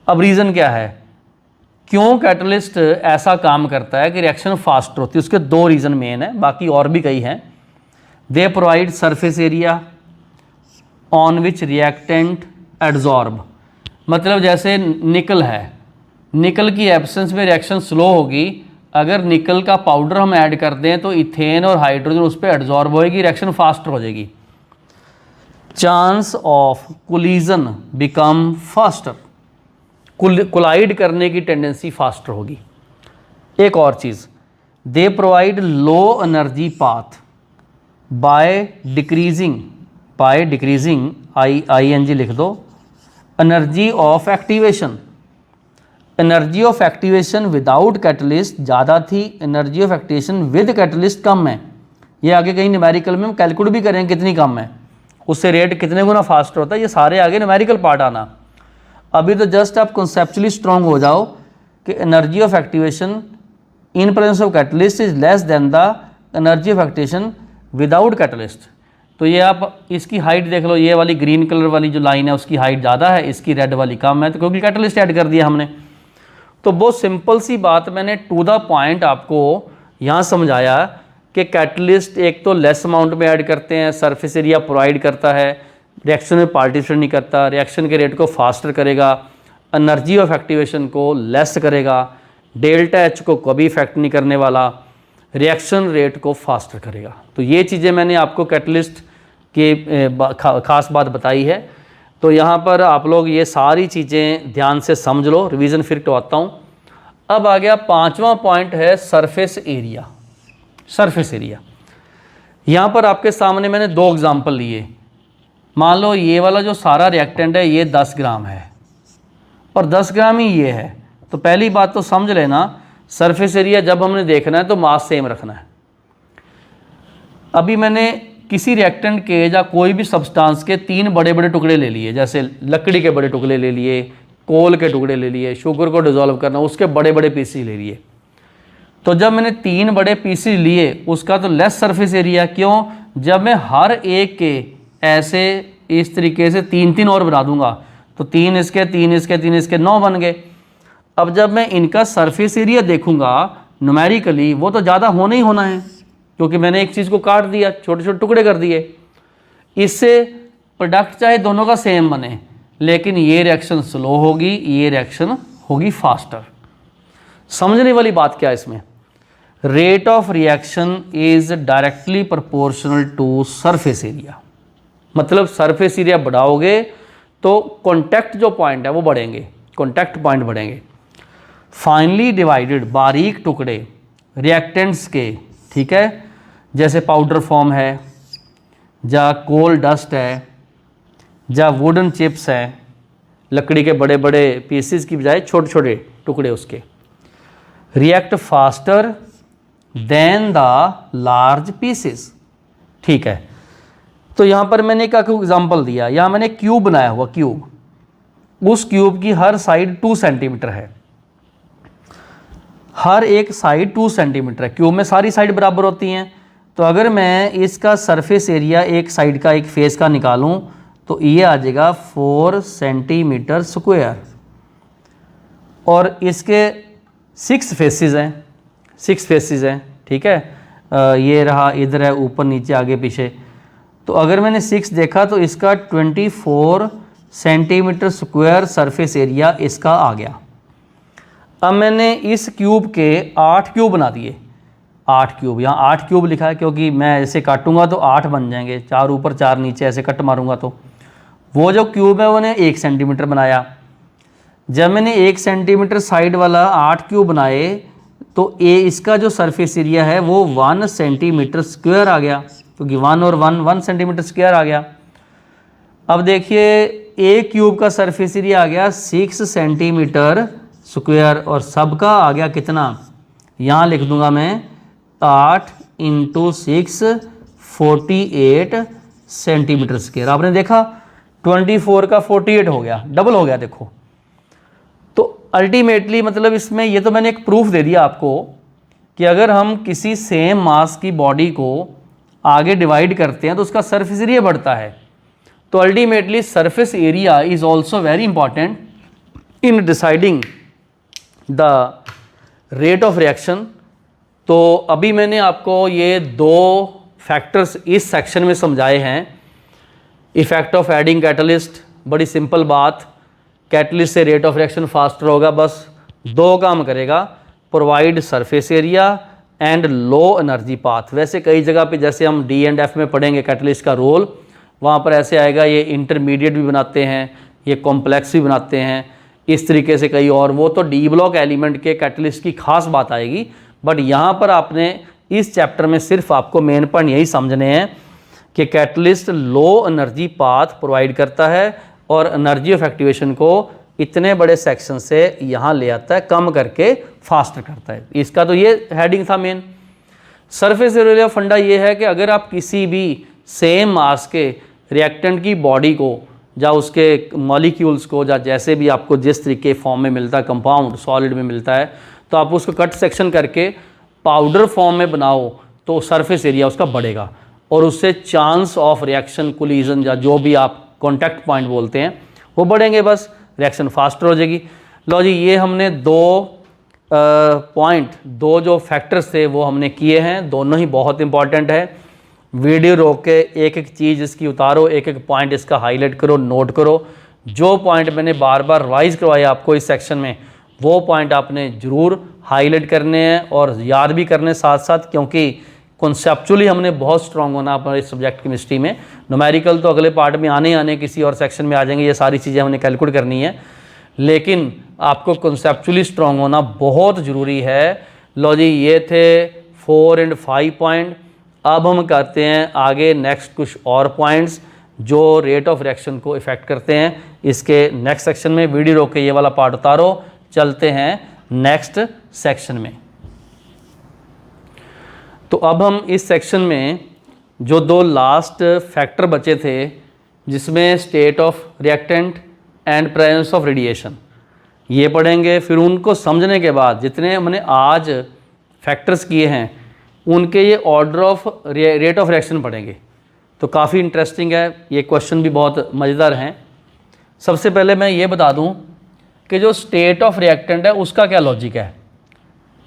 अब रीज़न क्या है, क्यों कैटलिस्ट ऐसा काम करता है कि रिएक्शन फास्ट होती है? उसके दो रीज़न मेन है, बाकी और भी कई हैं। They provide surface area on which reactant adsorb. मतलब जैसे निकल है, निकल की एब्सेंस में रिएक्शन स्लो होगी, अगर निकल का पाउडर हम ऐड कर दें तो इथेन और हाइड्रोजन उस पर एड्जॉर्ब होएगी, रिएक्शन फास्ट हो जाएगी। Chance of collision become faster, collide करने की टेंडेंसी फास्टर होगी। एक और चीज़, they provide low energy path by decreasing ING लिख दो, energy of activation. Energy of activation without catalyst ज़्यादा थी, energy of activation with catalyst कम है। ये आगे कहीं न्यूमेरिकल में हम कैलकुलेट भी करें कितनी कम है, उससे रेट कितने गुना फास्ट होता है, ये सारे आगे न्यूमेरिकल पार्ट आना। अभी तो जस्ट आप कॉन्सेप्चुअली स्ट्रॉन्ग हो जाओ कि energy of activation in presence of catalyst is less than the energy of activation without catalyst. तो ये आप इसकी हाइट देख लो, ये वाली ग्रीन कलर वाली जो लाइन है उसकी हाइट ज़्यादा है, इसकी रेड वाली कम है, तो क्योंकि कैटलिस्ट ऐड कर दिया हमने। तो बहुत सिंपल सी बात मैंने टू द पॉइंट आपको यहाँ समझाया कि कैटलिस्ट एक तो लेस अमाउंट में ऐड करते हैं, सरफेस एरिया प्रोवाइड करता है, रिएक्शन में पार्टिसिपेट नहीं करता, रिएक्शन के रेट को फास्टर करेगा, एनर्जी ऑफ एक्टिवेशन को लेस करेगा, डेल्टा एच को कभी इफेक्ट नहीं करने वाला, रिएक्शन रेट को फास्टर करेगा। तो ये चीज़ें मैंने आपको कैटलिस्ट की खास बात बताई है। तो यहाँ पर आप लोग ये सारी चीज़ें ध्यान से समझ लो, रिवीजन फिर करवाता हूँ। अब आ गया 5वां पॉइंट है सरफेस एरिया। सरफेस एरिया यहाँ पर आपके सामने मैंने 2 एग्जांपल लिए। मान लो ये वाला जो सारा रिएक्टेंट है ये 10 ग्राम है और 10 ग्राम ही ये है। तो पहली बात तो समझ लेना, सरफेस एरिया जब हमने देखना है तो मास सेम रखना है। अभी मैंने किसी रिएक्टेंट के या कोई भी सब्सटेंस के 3 बड़े बड़े टुकड़े ले लिए, जैसे लकड़ी के बड़े टुकड़े ले लिए, कोल के टुकड़े ले लिए, शुगर को डिज़ोल्व करना उसके बड़े बड़े पीसेस ले लिए। तो जब मैंने 3 बड़े पीसेस लिए उसका तो लेस सरफेस एरिया। क्यों? जब मैं हर एक के ऐसे इस तरीके से 3-3 और बना दूंगा तो 3 इसके 3 इसके 3 इसके 9 बन गए। अब जब मैं इनका सरफेस एरिया देखूंगा न्यूमेरिकली वो तो ज़्यादा होना ही होना है, क्योंकि मैंने एक चीज़ को काट दिया, छोटे छोटे टुकड़े कर दिए। इससे प्रोडक्ट चाहे दोनों का सेम बने, लेकिन ये रिएक्शन स्लो होगी, ये रिएक्शन होगी फास्टर। समझने वाली बात क्या है इसमें? Rate of reaction is directly proportional to surface area. मतलब सरफेस एरिया बढ़ाओगे तो कॉन्टैक्ट जो पॉइंट है वो बढ़ेंगे, कॉन्टैक्ट पॉइंट बढ़ेंगे। फाइनली डिवाइडेड, बारीक टुकड़े रिएक्टेंट्स के, ठीक है, जैसे पाउडर फॉर्म है, या कोल डस्ट है, या वुडन चिप्स है, लकड़ी के बड़े बड़े पीसेस की बजाय छोटे छोटे टुकड़े उसके, react faster than the large pieces. ठीक है, तो यहाँ पर मैंने एक एग्जांपल दिया। यहाँ मैंने क्यूब बनाया हुआ, क्यूब, उस क्यूब की हर साइड 2 सेंटीमीटर है, हर एक साइड 2 सेंटीमीटर है। क्यूब में सारी साइड बराबर होती हैं। तो अगर मैं इसका सरफेस एरिया एक साइड का, एक फेस का निकालूं तो ये आ जाएगा 4 सेंटीमीटर स्क्वायर। और इसके 6 फेसेस हैं, 6 फेसेस हैं, ठीक है। ये रहा, इधर है, ऊपर नीचे आगे पीछे। तो अगर मैंने 6 देखा तो इसका 24 सेंटीमीटर स्क्वायर सरफेस एरिया इसका आ गया। अब मैंने इस क्यूब के 8 क्यूब बना दिए, 8 क्यूब। यहाँ 8 क्यूब लिखा है क्योंकि मैं ऐसे काटूंगा तो 8 बन जाएंगे, 4 ऊपर 4 नीचे, ऐसे कट मारूंगा तो वो जो क्यूब है उन्हें 1 सेंटीमीटर बनाया। जब मैंने 1 सेंटीमीटर साइड वाला 8 क्यूब बनाए तो इसका जो सरफेस एरिया है वो 1 सेंटीमीटर स्क्वायर आ गया, क्योंकि 1 और 1 सेंटीमीटर स्क्वायर आ गया। अब देखिए एक क्यूब का सरफेस एरिया आ गया 6 सेंटीमीटर स्क्वायर और सबका आ गया कितना, यहाँ लिख दूंगा मैं 8 × 6 48 सेंटीमीटर स्क्वायर। आपने देखा 24 का 48 हो गया, डबल हो गया। देखो तो अल्टीमेटली मतलब इसमें ये तो मैंने एक प्रूफ दे दिया आपको कि अगर हम किसी सेम मास की बॉडी को आगे डिवाइड करते हैं तो उसका सरफेस एरिया बढ़ता है। तो ultimately surface area is also very important in deciding the rate of reaction. तो अभी मैंने आपको ये 2 फैक्टर्स इस सेक्शन में समझाए हैं। इफेक्ट ऑफ एडिंग कैटलिस्ट, बड़ी सिंपल बात, कैटलिस्ट से रेट ऑफ रिएक्शन फास्टर होगा, बस 2 काम करेगा, provide surface area and low energy path. वैसे कई जगह पे जैसे हम डी एंड एफ में पढ़ेंगे कैटलिस्ट का रोल, वहाँ पर ऐसे आएगा ये इंटरमीडिएट भी बनाते हैं, ये कॉम्प्लेक्स भी बनाते हैं, इस तरीके से कई और, वो तो डी ब्लॉक एलिमेंट के कैटलिस्ट की खास बात आएगी। बट यहाँ पर आपने इस चैप्टर में सिर्फ आपको मेन पॉइंट यही समझने हैं कि कैटलिस्ट लो एनर्जी पाथ प्रोवाइड करता है और एनर्जी ऑफ एक्टिवेशन को इतने बड़े सेक्शन से यहाँ ले आता है, कम करके फास्टर करता है। इसका तो ये हेडिंग था मेन। सरफेस एरिया फंडा ये है कि अगर आप किसी भी सेम मास के रिएक्टेंट की बॉडी को या उसके मॉलिक्यूल्स को या जैसे भी आपको जिस तरीके फॉर्म में मिलता है, कंपाउंड सॉलिड में मिलता है, तो आप उसको कट सेक्शन करके पाउडर फॉर्म में बनाओ तो सरफेस एरिया उसका बढ़ेगा। और उससे चांस ऑफ रिएक्शन, कोलिजन या जो भी आप कॉन्टैक्ट पॉइंट बोलते हैं वो बढ़ेंगे, बस रिएक्शन फास्टर हो जाएगी। लो जी, ये हमने दो जो फैक्टर्स थे वो हमने किए हैं, दोनों ही बहुत इंपॉर्टेंट है। वीडियो रोक के एक एक चीज़ इसकी उतारो, एक एक पॉइंट इसका हाईलाइट करो, नोट करो। जो पॉइंट मैंने बार बार रिवाइज करवाए आपको इस सेक्शन में, वो पॉइंट आपने ज़रूर हाईलाइट करने हैं और याद भी करने साथ साथ, क्योंकि कॉन्सेप्चुअली हमने बहुत स्ट्रांग होना हमारे सब्जेक्ट केमिस्ट्री में। न्यूमेरिकल तो अगले पार्ट में आने किसी और सेक्शन में आ जाएंगे, ये सारी चीज़ें हमने कैलकुलेट करनी है, लेकिन आपको कॉन्सेप्चुअली स्ट्रांग होना बहुत ज़रूरी है। लो जी, ये थे 4 और 5 पॉइंट। अब हम करते हैं आगे नेक्स्ट कुछ और पॉइंट्स जो रेट ऑफ रिएक्शन को इफ़ेक्ट करते हैं। इसके नेक्स्ट सेक्शन में वीडियो रोक के ये वाला पार्ट उतारो, चलते हैं नेक्स्ट सेक्शन में। तो अब हम इस सेक्शन में जो 2 लास्ट फैक्टर बचे थे, जिसमें state of reactant and presence of radiation, ये पढ़ेंगे। फिर उनको समझने के बाद जितने हमने आज फैक्टर्स किए हैं उनके ये order of rate of reaction पढ़ेंगे। तो काफ़ी इंटरेस्टिंग है, ये क्वेश्चन भी बहुत मज़ेदार हैं। सबसे पहले मैं ये बता दूं कि जो स्टेट ऑफ रिएक्टेंट है उसका क्या लॉजिक है।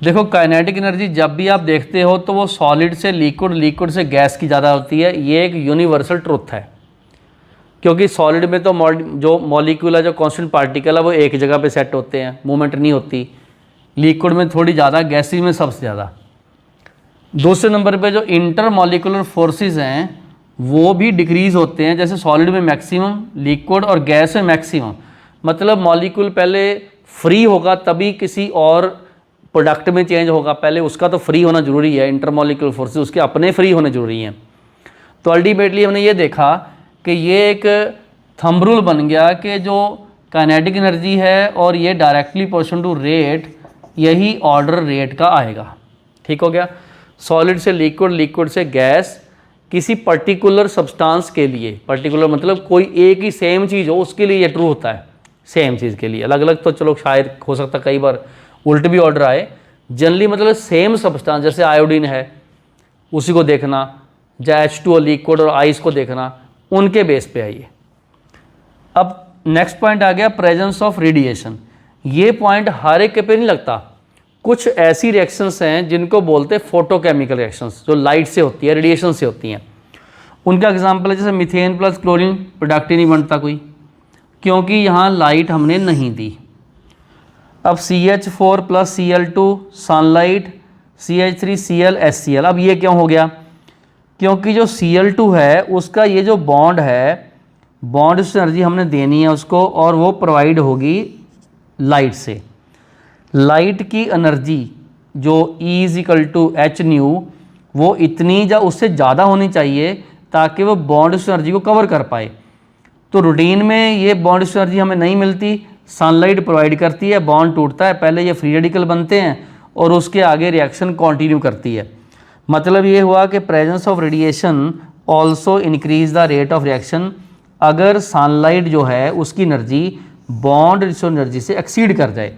देखो, काइनेटिक एनर्जी जब भी आप देखते हो तो वो सॉलिड से लिक्विड, लिक्विड से गैस की ज़्यादा होती है। ये एक यूनिवर्सल ट्रुथ है, क्योंकि सॉलिड में तो जो मॉलिक्यूल है, जो कांस्टेंट पार्टिकल है, वो एक जगह पे सेट होते हैं, मूवमेंट नहीं होती। लिक्विड में थोड़ी ज़्यादा, गैसेज में सबसे ज़्यादा। दूसरे नंबर पे जो इंटर मॉलिक्यूलर फोर्सेस हैं वो भी डिक्रीज़ होते हैं, जैसे सॉलिड में मैक्सिमम, लिक्विड और गैस में मैक्सिमम। मतलब मॉलिक्यूल पहले फ्री होगा तभी किसी और प्रोडक्ट में चेंज होगा, पहले उसका तो फ्री होना ज़रूरी है। इंटरमॉलिक्यूलर फोर्सेस उसके अपने फ्री होने ज़रूरी हैं। तो अल्टीमेटली हमने ये देखा कि ये एक थंब रूल बन गया कि जो काइनेटिक एनर्जी है और ये डायरेक्टली प्रोपोर्शनल टू रेट, यही ऑर्डर रेट का आएगा। ठीक हो गया। सॉलिड से लिक्विड, लिक्विड से गैस, किसी पर्टिकुलर सब्सटेंस के लिए, पर्टिकुलर मतलब कोई एक ही सेम चीज़ हो उसके लिए ये ट्रू होता है। सेम चीज़ के लिए अलग अलग तो चलो शायद हो सकता है, कई बार उल्ट भी ऑर्डर आए। जनरली मतलब सेम सब्सटेंस, जैसे आयोडीन है उसी को देखना, या H2O लिक्विड और आइस को देखना, उनके बेस पे आइए। अब नेक्स्ट पॉइंट आ गया प्रेजेंस ऑफ रेडिएशन। ये पॉइंट हर एक पे नहीं लगता। कुछ ऐसी रिएक्शंस हैं जिनको बोलते हैं फोटोकेमिकल रिएक्शंस, जो लाइट से होती है, रेडिएशन से होती हैं। उनका एग्जांपल है जैसे मीथेन प्लस क्लोरीन प्रोडक्ट ही नहीं बनता कोई, क्योंकि यहाँ लाइट हमने नहीं दी। अब CH4 plus Cl2 sunlight, CH3Cl HCl। अब ये क्यों हो गया? क्योंकि जो Cl2 है उसका ये जो बॉन्ड है, बॉन्ड से एनर्जी हमने देनी है उसको, और वो प्रोवाइड होगी लाइट से। लाइट की एनर्जी जो E=H/nu वो इतनी या उससे ज़्यादा होनी चाहिए ताकि वो बॉन्ड से एनर्जी को कवर कर पाए। तो रूटीन में ये बॉन्ड से एनर्जी हमें नहीं मिलती, सनलाइट प्रोवाइड करती है, बॉन्ड टूटता है, पहले ये फ्री रेडिकल बनते हैं और उसके आगे रिएक्शन कंटिन्यू करती है। मतलब ये हुआ कि presence of radiation also increase the rate of reaction. अगर सनलाइट जो है उसकी एनर्जी बॉन्ड एनर्जी से एक्सीड कर जाए,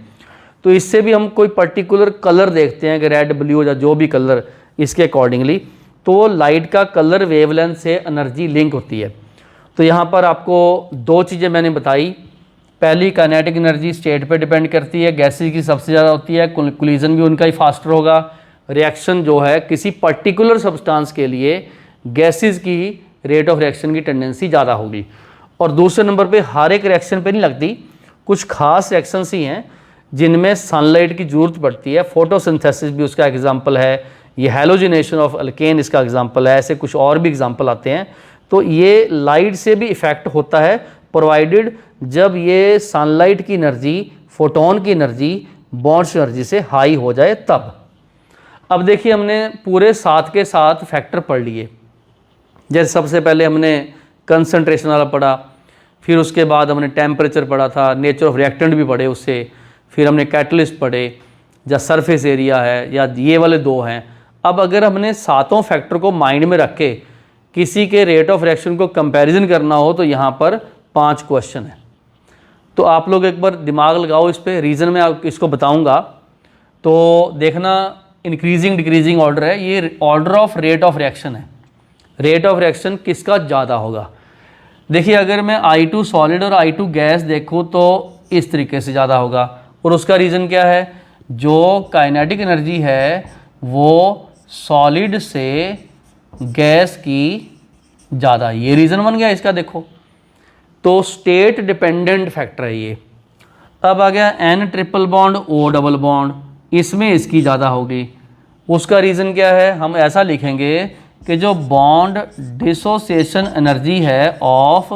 तो इससे भी हम कोई पर्टिकुलर कलर देखते हैं कि रेड, ब्लू या जो भी कलर इसके अकॉर्डिंगली, तो लाइट का कलर वेवलेंथ से एनर्जी लिंक होती है। तो यहाँ पर आपको 2 चीज़ें मैंने बताई। पहली, काइनेटिक एनर्जी स्टेट पे डिपेंड करती है, गैसेज की सबसे ज़्यादा होती है, कोलिजन भी उनका ही फास्टर होगा। रिएक्शन जो है किसी पर्टिकुलर सब्सटेंस के लिए गैसेज की रेट ऑफ रिएक्शन की टेंडेंसी ज़्यादा होगी। और दूसरे नंबर पे हर एक रिएक्शन पे नहीं लगती, कुछ खास रिएक्शंस ही हैं जिनमें सनलाइट की ज़रूरत पड़ती है। फोटोसिंथेसिस भी उसका एग्जाम्पल है, ये हैलोजिनेशन ऑफ अल्केन इसका एग्जाम्पल है, ऐसे कुछ और भी एग्जाम्पल आते हैं। तो ये लाइट से भी इफ़ेक्ट होता है, प्रोवाइडेड जब ये सनलाइट की एनर्जी, फोटोन की एनर्जी बॉन्ड एनर्जी से हाई हो जाए तब। अब देखिए, हमने पूरे 7 के 7 फैक्टर पढ़ लिए। जैसे सबसे पहले हमने कंसंट्रेशन वाला पढ़ा, फिर उसके बाद हमने टेम्परेचर पढ़ा था, नेचर ऑफ रिएक्टेंट भी पढ़े उससे, फिर हमने कैटलिस्ट पढ़े, या सरफेस एरिया है, या ये वाले 2 हैं। अब अगर हमने 7 फैक्टर को माइंड में रख के किसी के रेट ऑफ रिएक्शन को कंपैरिजन करना हो तो यहाँ पर 5 क्वेश्चन है। तो आप लोग एक बार दिमाग लगाओ इस पर, रीज़न में आप इसको बताऊँगा। तो देखना, इंक्रीजिंग डिक्रीजिंग ऑर्डर है, ये order of rate of reaction है। रेट ऑफ रिएक्शन किसका ज़्यादा होगा। देखिए अगर मैं I2 सॉलिड और I2 गैस देखूँ तो इस तरीके से ज़्यादा होगा, और उसका रीज़न क्या है, जो काइनेटिक एनर्जी है वो सॉलिड से गैस की ज़्यादा, ये रीज़न बन गया इसका। देखो तो स्टेट डिपेंडेंट फैक्टर है ये। अब आ गया N triple bond O double bond, इसमें इसकी ज़्यादा होगी। उसका रीज़न क्या है, हम ऐसा लिखेंगे कि जो बॉन्ड डिसोसिएशन एनर्जी है ऑफ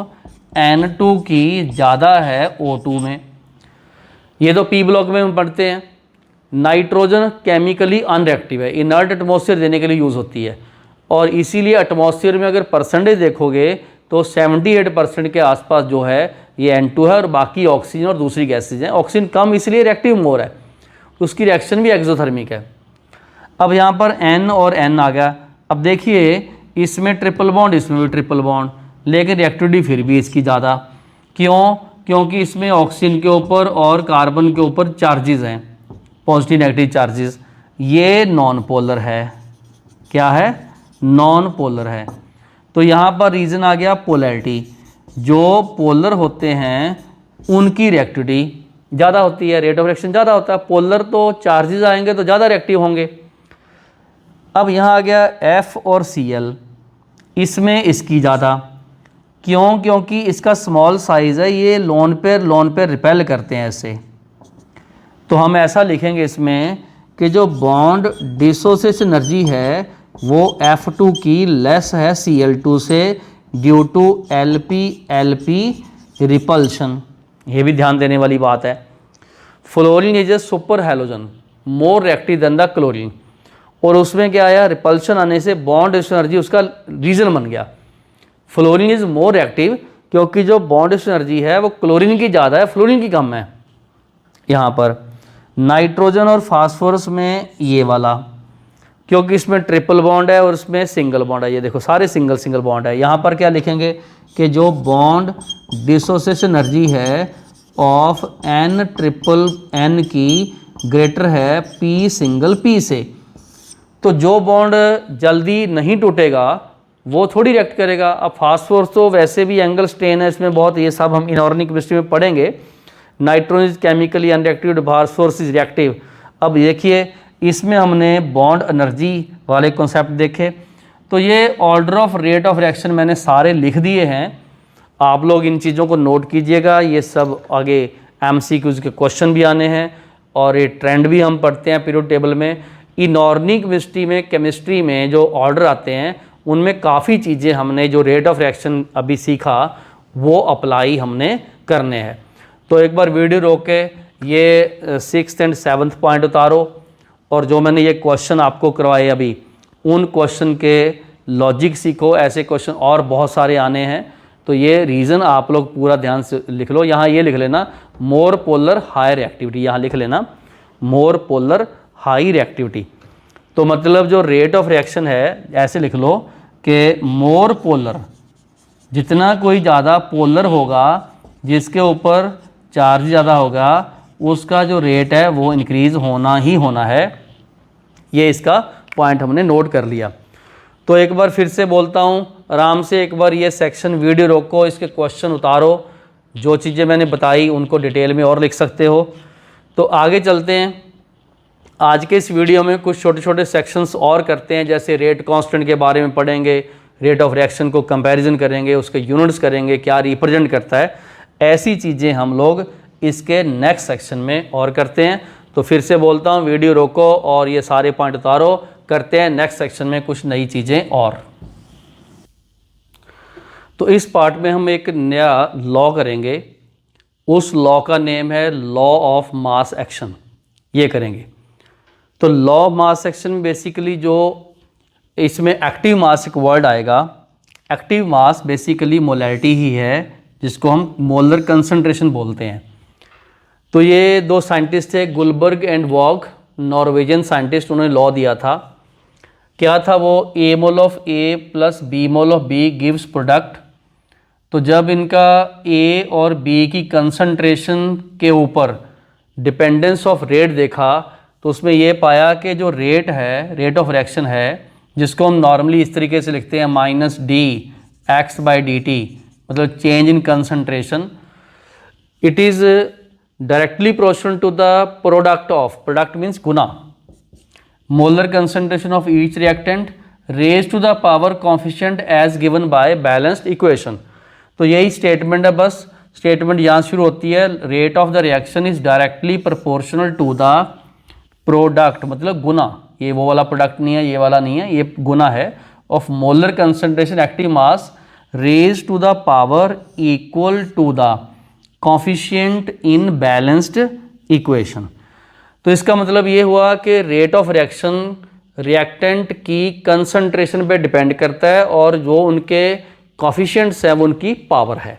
N2 की ज़्यादा है O2 में। ये तो P ब्लॉक में हम पढ़ते हैं। नाइट्रोजन केमिकली अनरिएक्टिव है, इनर्ट एटमॉस्फेयर देने के लिए यूज़ होती है, और इसीलिए एटमॉस्फेयर में अगर परसेंटेज देखोगे तो 78% के आसपास जो है ये N2 है, और बाकी ऑक्सीजन और दूसरी गैसेज हैं। ऑक्सीजन कम इसलिए रिएक्टिव मोर है, उसकी रिएक्शन भी एक्सोथर्मिक है। अब यहाँ पर N और N आ गया। अब देखिए इसमें ट्रिपल बॉन्ड, इसमें भी ट्रिपल बॉन्ड, लेकिन रिएक्टिविटी फिर भी इसकी ज़्यादा। क्यों? क्योंकि इसमें ऑक्सीजन के ऊपर और कार्बन के ऊपर चार्जेस हैं, पॉजिटिव नेगेटिव चार्जेस। ये नॉन पोलर है। क्या है? नॉन पोलर है। तो यहाँ पर रीज़न आ गया पोलैरिटी। जो पोलर होते हैं उनकी रिएक्टिविटी ज़्यादा होती है, रेट ऑफ रिएक्शन ज़्यादा होता है। पोलर तो चार्जेस आएंगे तो ज़्यादा रिएक्टिव होंगे। अब यहाँ आ गया F और Cl, इसमें इसकी ज़्यादा। क्यों? क्योंकि इसका स्मॉल साइज़ है, ये लोन पेयर रिपेल करते हैं ऐसे। तो हम ऐसा लिखेंगे इसमें कि जो बॉन्ड डिसोसिएशन एनर्जी है वो F2 की लेस है Cl2 से ड्यू टू LP रिपल्शन। ये भी ध्यान देने वाली बात है। Fluorine is a super halogen more reactive then the chlorine, और उसमें क्या आया, रिपल्शन आने से बॉन्ड एनर्जी उसका रीज़न बन गया। फ्लोरीन इज मोर रिएक्टिव क्योंकि जो बॉन्ड एनर्जी है वो क्लोरीन की ज़्यादा है, फ्लोरीन की कम है। यहाँ पर नाइट्रोजन और फास्फोरस में ये वाला, क्योंकि इसमें ट्रिपल बॉन्ड है और इसमें सिंगल बॉन्ड है। ये देखो सारे सिंगल बॉन्ड है। यहाँ पर क्या लिखेंगे कि जो बॉन्ड डिसोसिएशन एनर्जी है ऑफ N ट्रिपल N की ग्रेटर है P सिंगल P से। तो जो बॉन्ड जल्दी नहीं टूटेगा वो थोड़ी रिएक्ट करेगा। अब फास्फोरस तो वैसे भी एंगल स्ट्रेन है इसमें बहुत, ये सब हम इनऑर्गेनिक केमिस्ट्री में पढ़ेंगे। Nitrogen is chemically unreactive, phosphorus is reactive. अब देखिए इसमें हमने बॉन्ड एनर्जी वाले कॉन्सेप्ट देखे। तो ये order of rate of reaction मैंने सारे लिख दिए हैं, आप लोग इन चीज़ों को नोट कीजिएगा। ये सब आगे MCQs के क्वेश्चन भी आने हैं, और ये ट्रेंड भी हम पढ़ते हैं पीरियड टेबल में। इनऑर्गेनिक केमिस्ट्री में जो ऑर्डर आते हैं उनमें काफ़ी चीज़ें हमने जो रेट ऑफ रिएक्शन अभी सीखा वो अप्लाई हमने करने हैं। तो एक बार वीडियो रोक के ये 6th and 7th पॉइंट उतारो, और जो मैंने ये क्वेश्चन आपको करवाए अभी उन क्वेश्चन के लॉजिक सीखो। ऐसे क्वेश्चन और बहुत सारे आने हैं, तो ये रीज़न आप लोग पूरा ध्यान से लिख लो। यहाँ ये लिख लेना मोर पोलर हाई रिएक्टिविटी, यहाँ लिख लेना मोर पोलर हाई रिएक्टिविटी। तो मतलब जो रेट ऑफ रिएक्शन है ऐसे लिख लो कि मोर पोलर, जितना कोई ज़्यादा पोलर होगा जिसके ऊपर चार्ज ज़्यादा होगा उसका जो रेट है वो इंक्रीज़ होना ही होना है। ये इसका पॉइंट हमने नोट कर लिया। तो एक बार फिर से बोलता हूँ, आराम से एक बार ये सेक्शन वीडियो रोको, इसके क्वेश्चन उतारो, जो चीज़ें मैंने बताई उनको डिटेल में और लिख सकते हो। तो आगे चलते हैं। आज के इस वीडियो में कुछ छोटे छोटे सेक्शंस और करते हैं, जैसे रेट कांस्टेंट के बारे में पढ़ेंगे, रेट ऑफ रिएक्शन को कंपैरिजन करेंगे, उसके यूनिट्स करेंगे, क्या रिप्रेजेंट करता है। ऐसी चीज़ें हम लोग इसके नेक्स्ट सेक्शन में और करते हैं। तो फिर से बोलता हूँ, वीडियो रोको और ये सारे पॉइंट उतारो, करते हैं नेक्स्ट सेक्शन में कुछ नई चीज़ें और। तो इस पार्ट में हम एक नया लॉ करेंगे, उस लॉ का नेम है लॉ ऑफ मास एक्शन। ये करेंगे। तो लॉ ऑफ मास एक्शन में बेसिकली जो इसमें एक्टिव मास एक वर्ड आएगा। एक्टिव मास बेसिकली मोलैरिटी ही है, जिसको हम मोलर कंसंट्रेशन बोलते हैं। तो ये दो साइंटिस्ट थे, गुलबर्ग एंड वॉग, नॉर्वेजियन साइंटिस्ट, उन्होंने लॉ दिया था। क्या था वो? A mole of A plus B mole of B gives product. तो जब इनका A और B की कंसंट्रेशन के ऊपर डिपेंडेंस ऑफ रेट देखा तो उसमें ये पाया कि जो रेट है, रेट ऑफ रिएक्शन है, जिसको हम नॉर्मली इस तरीके से लिखते हैं minus d x by d t, मतलब change in concentration. It is directly proportional to the product of, product means गुना, molar concentration of each reactant raise to the power coefficient as given by balanced equation. तो यही statement है, बस statement यहाँ शुरू होती है, rate of the reaction is directly proportional to the product, मतलब गुना, ये वो वाला प्रोडक्ट नहीं है, ये वाला नहीं है, ये गुना है, of molar concentration active mass raise to the power equal to the coefficient in balanced equation. तो इसका मतलब ये हुआ कि रेट ऑफ रिएक्शन रिएक्टेंट की कंसंट्रेशन पे डिपेंड करता है और जो उनके कॉफिशिएंट्स हैं वो उनकी पावर है।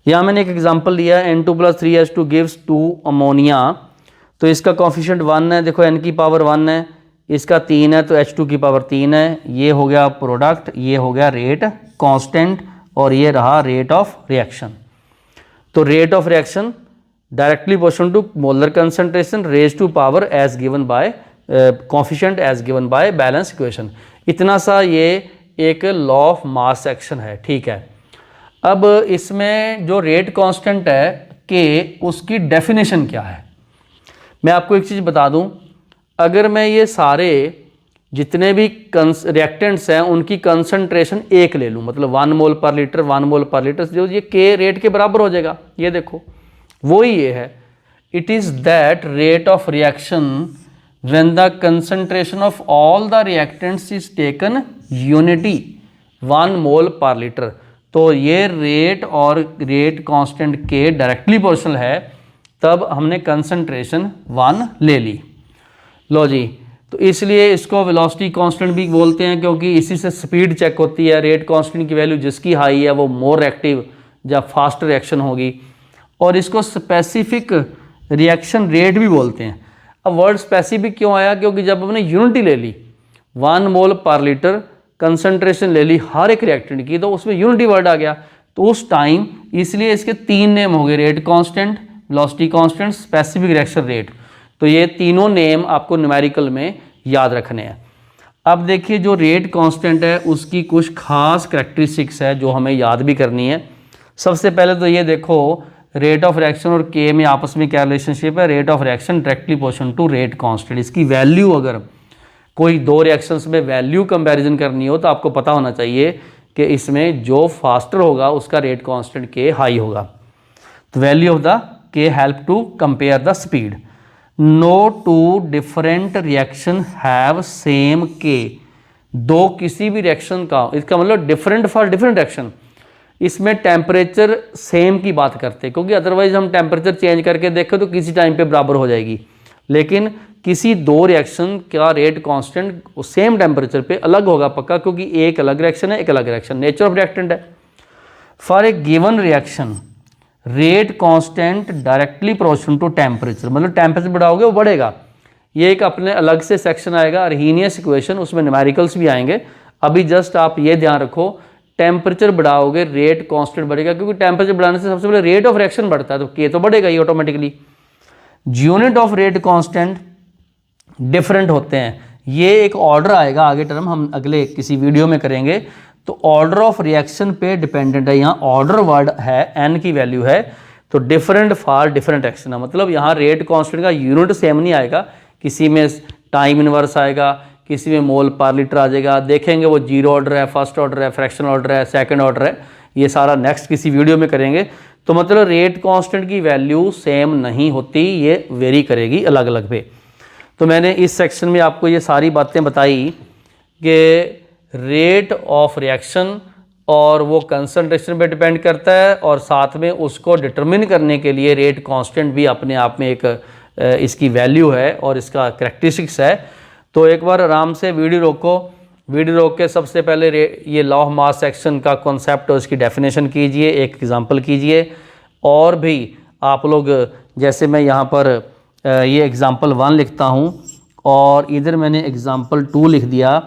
यहाँ मैंने एक एग्जांपल लिया है, N2+3H2 गिव्स 2 अमोनिया। तो इसका कॉफिशिएंट 1 है, देखो N की पावर 1 है, इसका 3 है तो H2 की पावर 3 है। ये हो गया प्रोडक्ट, ये हो गया रेट कांस्टेंट, और ये रहा रेट ऑफ रिएक्शन। तो rate of reaction directly proportional to molar concentration raise to power as given by coefficient as given by balance equation. इतना सा ये एक लॉ ऑफ मास एक्शन है, ठीक है। अब इसमें जो रेट कांस्टेंट है के, उसकी डेफिनेशन क्या है, मैं आपको एक चीज़ बता दूं, अगर मैं ये सारे जितने भी रिएक्टेंट्स हैं उनकी कंसंट्रेशन एक ले लूं, मतलब 1 मोल पर लीटर 1 मोल पर लीटर, जो ये के रेट के बराबर हो जाएगा। ये देखो वो ही ये है, it is that rate of reaction when the concentration of all the reactants is taken unity 1 मोल पर लीटर। तो ये रेट और रेट कांस्टेंट के डायरेक्टली प्रोपोर्शनल है, तब हमने कंसंट्रेशन 1 ले ली। लो जी, तो इसलिए इसको वेलोसिटी कांस्टेंट भी बोलते हैं, क्योंकि इसी से स्पीड चेक होती है। रेट कांस्टेंट की वैल्यू जिसकी हाई है वो मोर एक्टिव या फास्ट रिएक्शन होगी। और इसको स्पेसिफिक रिएक्शन रेट भी बोलते हैं। अब वर्ड स्पेसिफिक क्यों आया, क्योंकि जब हमने यूनिटी ले ली 1 मोल पर लीटर कंसंट्रेशन ले ली हर एक रिएक्टेंट की, तो उसमें यूनिटी वर्ड आ गया। तो उस टाइम इसलिए इसके 3 नेम हो गए, rate constant, velocity constant, specific reaction rate. तो ये तीनों नेम आपको न्यूमेरिकल में याद रखने हैं। अब देखिए जो रेट कांस्टेंट है उसकी कुछ खास करैक्टरिस्टिक्स है जो हमें याद भी करनी है। सबसे पहले तो ये देखो, रेट ऑफ रिएक्शन और के में आपस में क्या रिलेशनशिप है, rate of reaction directly proportional to rate constant. इसकी वैल्यू, अगर कोई दो रिएक्शंस में वैल्यू कंपैरिजन करनी हो तो आपको पता होना चाहिए कि इसमें जो फास्टर होगा उसका रेट कांस्टेंट के हाई होगा। तो value of the K help to compare the speed. No two different reaction have same K. दो किसी भी रिएक्शन का, इसका मतलब डिफरेंट फॉर डिफरेंट रिएक्शन, इसमें टेम्परेचर सेम की बात करते हैं, क्योंकि अदरवाइज हम टेम्परेचर चेंज करके देखें तो किसी टाइम पे बराबर हो जाएगी। लेकिन किसी दो रिएक्शन का रेट कांस्टेंट सेम टेम्परेचर पे अलग होगा पक्का, क्योंकि एक अलग रिएक्शन है, एक अलग रिएक्शन, नेचर ऑफ रिएक्टेंट है। For a given reaction rate constant directly proportional to temperature, मतलब टेम्परेचर बढ़ाओगे वो बढ़ेगा। ये एक अपने अलग से सेक्शन आएगा, अर्हीनियस इक्वेशन, उसमें न्यूमेरिकल्स भी आएंगे। अभी जस्ट आप ये ध्यान रखो, टेम्परेचर बढ़ाओगे रेट कांस्टेंट बढ़ेगा, क्योंकि टेम्परेचर बढ़ाने से सबसे पहले रेट ऑफ रिएक्शन बढ़ता है, तो के तो बढ़ेगा ही automatically. Unit of rate constant different होते हैं, ये एक ऑर्डर आएगा आगे टर्म, हम अगले किसी वीडियो में करेंगे। तो ऑर्डर ऑफ रिएक्शन पे डिपेंडेंट है, यहाँ ऑर्डर वर्ड है, एन की वैल्यू है, तो डिफरेंट फॉर डिफरेंट रिएक्शन है, मतलब यहाँ रेट कांस्टेंट का यूनिट सेम नहीं आएगा, किसी में टाइम इनवर्स आएगा, किसी में मोल पर लीटर आ जाएगा। देखेंगे वो जीरो ऑर्डर है, फर्स्ट ऑर्डर है, फ्रैक्शन ऑर्डर है, सेकंड ऑर्डर है, ये सारा नेक्स्ट किसी वीडियो में करेंगे। तो मतलब रेट कांस्टेंट की वैल्यू सेम नहीं होती, ये वेरी करेगी अलग अलग पे। तो मैंने इस सेक्शन में आपको ये सारी बातें बताई कि रेट ऑफ रिएक्शन और वो कंसंट्रेशन पे डिपेंड करता है, और साथ में उसको डिटरमिन करने के लिए रेट कांस्टेंट भी अपने आप में एक इसकी वैल्यू है और इसका करैक्टरिस्टिक्स है। तो एक बार आराम से वीडियो रोको, वीडियो रोक के सबसे पहले ये लॉ ऑफ मास एक्शन का कॉन्सेप्ट और इसकी डेफिनेशन कीजिए, एक एग्जांपल कीजिए। और भी आप लोग, जैसे मैं यहाँ पर ये एग्जांपल 1 लिखता हूँ और इधर मैंने एग्जांपल 2 लिख दिया,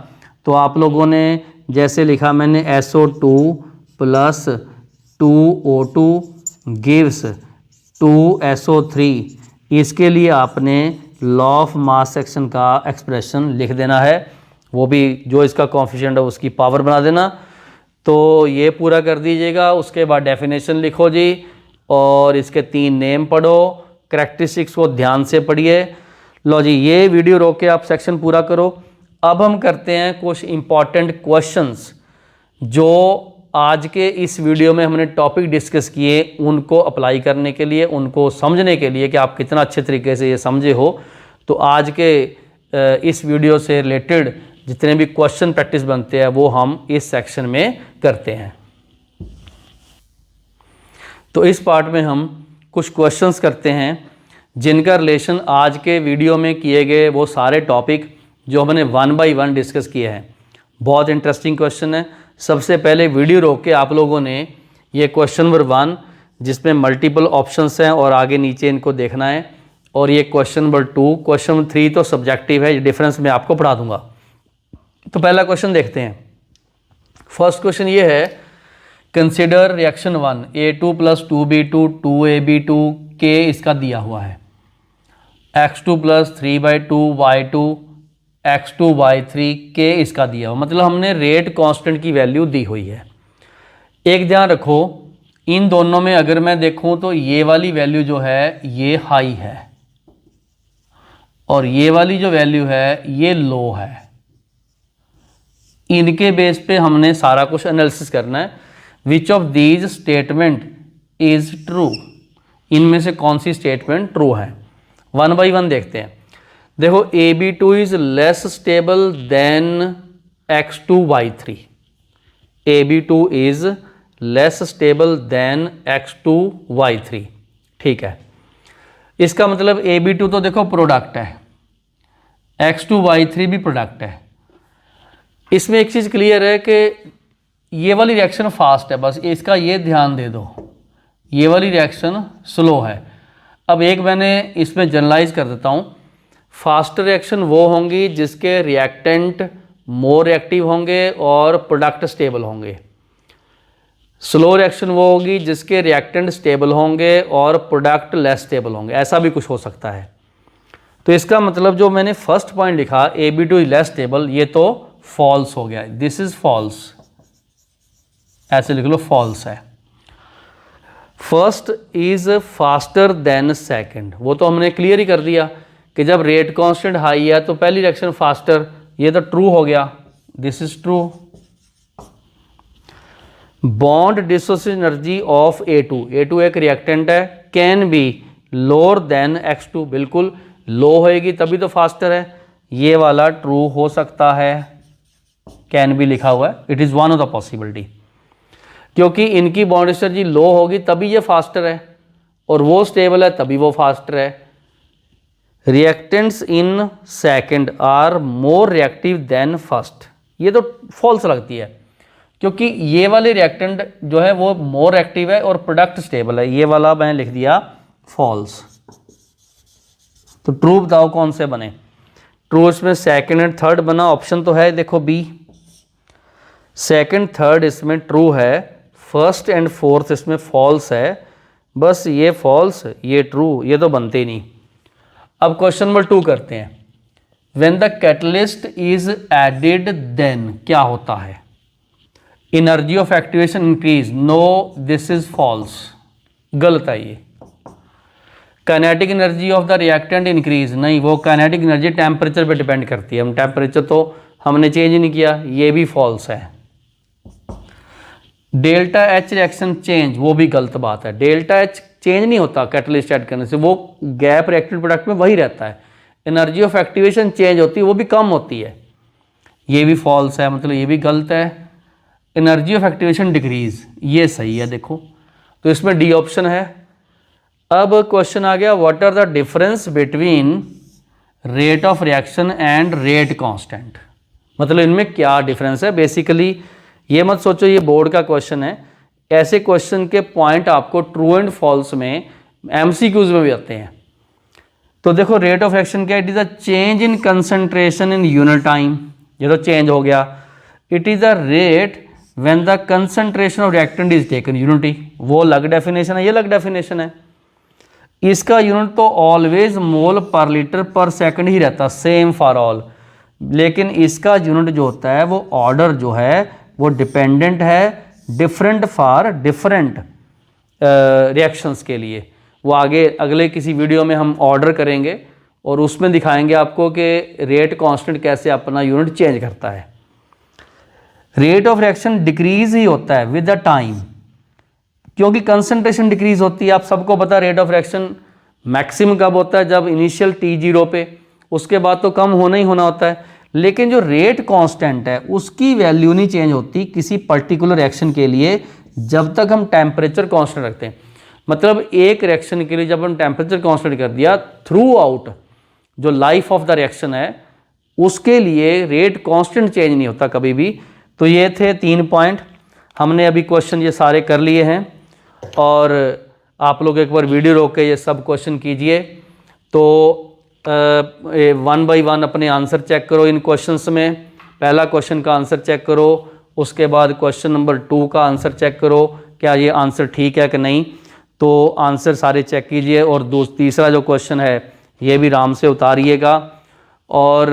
तो आप लोगों ने जैसे लिखा मैंने SO2 + 2O2 गिव्स 2SO3, इसके लिए आपने लॉ ऑफ मास एक्शन का एक्सप्रेशन लिख देना है। वो भी जो इसका कॉन्फिशिएंट है उसकी पावर बना देना। तो ये पूरा कर दीजिएगा। उसके बाद डेफिनेशन लिखो जी और इसके 3 नेम पढ़ो, करैक्टरिस्टिक्स को ध्यान से पढ़िए। लो जी, ये वीडियो रोक के आप सेक्शन पूरा करो। अब हम करते हैं कुछ इंपॉर्टेंट क्वेश्चंस जो आज के इस वीडियो में हमने टॉपिक डिस्कस किए, उनको अप्लाई करने के लिए, उनको समझने के लिए कि आप कितना अच्छे तरीके से ये समझे हो। तो आज के इस वीडियो से रिलेटेड जितने भी क्वेश्चन प्रैक्टिस बनते हैं वो हम इस सेक्शन में करते हैं। तो इस पार्ट में हम कुछ क्वेश्चंस करते हैं जिनका रिलेशन आज के वीडियो में किए गए वो सारे टॉपिक जो हमने 1 बाय 1 डिस्कस किए हैं। बहुत इंटरेस्टिंग क्वेश्चन है। सबसे पहले वीडियो रोक के आप लोगों ने ये क्वेश्चन नंबर 1 जिसमें मल्टीपल ऑप्शंस हैं और आगे नीचे इनको देखना है, और ये क्वेश्चन नंबर 2, क्वेश्चन नंबर 3 तो सब्जेक्टिव है, ये डिफरेंस मैं आपको पढ़ा दूंगा। तो पहला क्वेश्चन देखते हैं। फर्स्ट क्वेश्चन ये है, consider reaction 1 A2 + 2B2 2AB2 K इसका दिया हुआ है, X2 + 3/2 Y2 X2 Y3 K इसका दिया हुआ, मतलब हमने रेट कांस्टेंट की वैल्यू दी हुई है। एक ध्यान रखो, इन दोनों में अगर मैं देखूं तो ये वाली वैल्यू जो है ये हाई है और ये वाली जो वैल्यू है ये लो है। इनके बेस पे हमने सारा कुछ एनालिसिस करना है। Which of these statement is true, इनमें से कौन सी स्टेटमेंट ट्रू है। 1 बाय 1 देखते हैं। देखो, AB2 is less stable then X2 Y3। AB2 is less stable then X2 Y3, ठीक है। इसका मतलब AB2 तो देखो प्रोडक्ट है, X2 Y3 भी प्रोडक्ट है। इसमें एक चीज़ क्लियर है कि ये वाली रिएक्शन फास्ट है, बस इसका ये ध्यान दे दो, ये वाली रिएक्शन स्लो है। अब एक मैंने इसमें जनरलाइज कर देता हूँ। फास्ट रिएक्शन वो होंगी जिसके रिएक्टेंट मोर रिएक्टिव होंगे और प्रोडक्ट स्टेबल होंगे। स्लो रिएक्शन वो होगी जिसके रिएक्टेंट स्टेबल होंगे और प्रोडक्ट लेस स्टेबल होंगे। ऐसा भी कुछ हो सकता है। तो इसका मतलब जो मैंने फर्स्ट पॉइंट लिखा AB2 इज लेस स्टेबल, ये तो फॉल्स हो गया, दिस इज फॉल्स, ऐसे लिख लो, फॉल्स है। First is faster than second, वो तो हमने क्लियर ही कर दिया कि जब रेट कांस्टेंट हाई है तो पहली रिएक्शन फास्टर, ये तो ट्रू हो गया, this is true. Bond dissociation energy of A2 एक रिएक्टेंट है, can be lower than X2, बिल्कुल लो होएगी तभी तो फास्टर है, ये वाला ट्रू हो सकता है, कैन बी लिखा हुआ है, it is one of the possibility, क्योंकि इनकी बॉन्ड एनर्जी लो होगी तभी ये फास्टर है और वो स्टेबल है तभी वो फास्टर है। Reactants in second are more reactive than first, ये तो फॉल्स लगती है क्योंकि ये वाले रिएक्टेंट जो है वो मोर एक्टिव है और प्रोडक्ट स्टेबल है, ये वाला मैंने लिख दिया फॉल्स। तो ट्रू बताओ कौन से बने। ट्रू इसमें सेकंड एंड थर्ड बना, ऑप्शन तो है देखो बी, सेकंड थर्ड इसमें ट्रू है, फर्स्ट एंड फोर्थ इसमें फॉल्स है, बस ये फॉल्स ये ट्रू, ये तो बनते ही नहीं। अब क्वेश्चन नंबर 2 करते हैं। When the catalyst is added then क्या होता है, energy of activation increase, no this is false, गलत है ये। Kinetic energy of the reactant increase, नहीं, वो काइनेटिक एनर्जी टेम्परेचर पे डिपेंड करती है, हम टेम्परेचर तो हमने चेंज ही नहीं किया, ये भी फॉल्स है। डेल्टा एच रिएक्शन चेंज, वो भी गलत बात है, डेल्टा एच चेंज नहीं होता कैटलिस्ट ऐड करने से, वो गैप रिएक्टेड प्रोडक्ट में वही रहता है। एनर्जी ऑफ एक्टिवेशन चेंज होती है, वो भी कम होती है, ये भी फॉल्स है, मतलब ये भी गलत है। एनर्जी ऑफ एक्टिवेशन डिक्रीज, ये सही है देखो, तो इसमें डी ऑप्शन है। अब क्वेश्चन आ गया, what are the difference between rate of reaction and rate constant, मतलब इनमें क्या डिफरेंस है। बेसिकली ये मत सोचो ये बोर्ड का क्वेश्चन है, ऐसे क्वेश्चन के पॉइंट आपको ट्रू एंड फॉल्स में MCQs में भी आते हैं। तो देखो रेट ऑफ रिएक्शन क्या, it is a change in concentration in unit time, ये तो चेंज हो गया। It is a rate when the concentration of reactant is taken unity, वो अलग डेफिनेशन है, ये अलग डेफिनेशन है। इसका यूनिट तो ऑलवेज मोल पर लीटर पर सेकंड ही रहता, सेम फॉर ऑल। लेकिन इसका यूनिट जो होता है वो ऑर्डर जो है वो डिपेंडेंट है डिफरेंट फॉर डिफरेंट रिएक्शंस के लिए। वो आगे अगले किसी वीडियो में हम ऑर्डर करेंगे और उसमें दिखाएंगे आपको कि रेट कांस्टेंट कैसे अपना यूनिट चेंज करता है। रेट ऑफ रिएक्शन डिक्रीज ही होता है विद द टाइम, क्योंकि कंसंट्रेशन डिक्रीज होती है। आप सबको पता है रेट ऑफ रिएक्शन मैक्सिमम कब होता है, जब इनिशियल T0 पे, उसके बाद तो कम होना ही होना होता है। लेकिन जो रेट कांस्टेंट है उसकी वैल्यू नहीं चेंज होती किसी पर्टिकुलर रिएक्शन के लिए जब तक हम टेम्परेचर कांस्टेंट रखते हैं। मतलब एक रिएक्शन के लिए जब हम टेम्परेचर कांस्टेंट कर दिया, थ्रू आउट जो लाइफ ऑफ द रिएक्शन है उसके लिए रेट कांस्टेंट चेंज नहीं होता कभी भी। तो ये थे 3 पॉइंट, हमने अभी क्वेश्चन ये सारे कर लिए हैं और आप लोग एक बार वीडियो रोक के ये सब क्वेश्चन कीजिए। तो 1 बाय 1 अपने आंसर चेक करो इन क्वेश्चंस में। पहला क्वेश्चन का आंसर चेक करो, उसके बाद क्वेश्चन नंबर 2 का आंसर चेक करो, क्या ये आंसर ठीक है कि नहीं। तो आंसर सारे चेक कीजिए और तीसरा जो क्वेश्चन है ये भी आराम से उतारिएगा। और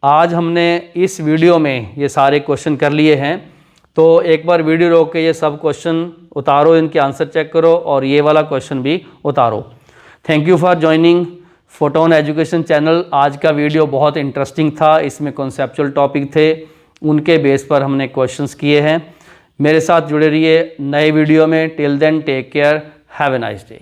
आज हमने इस वीडियो में ये सारे क्वेश्चन कर लिए हैं, तो एक बार वीडियो रोक के ये सब क्वेश्चन उतारो, इनके आंसर चेक करो और ये वाला क्वेश्चन भी उतारो। Thank you for joining photon education channel. आज का वीडियो बहुत इंटरेस्टिंग था, इसमें कॉन्सेप्चुअल टॉपिक थे, उनके बेस पर हमने क्वेश्चंस किए हैं। मेरे साथ जुड़े रहिए नए वीडियो में। Till then take care, have a nice day.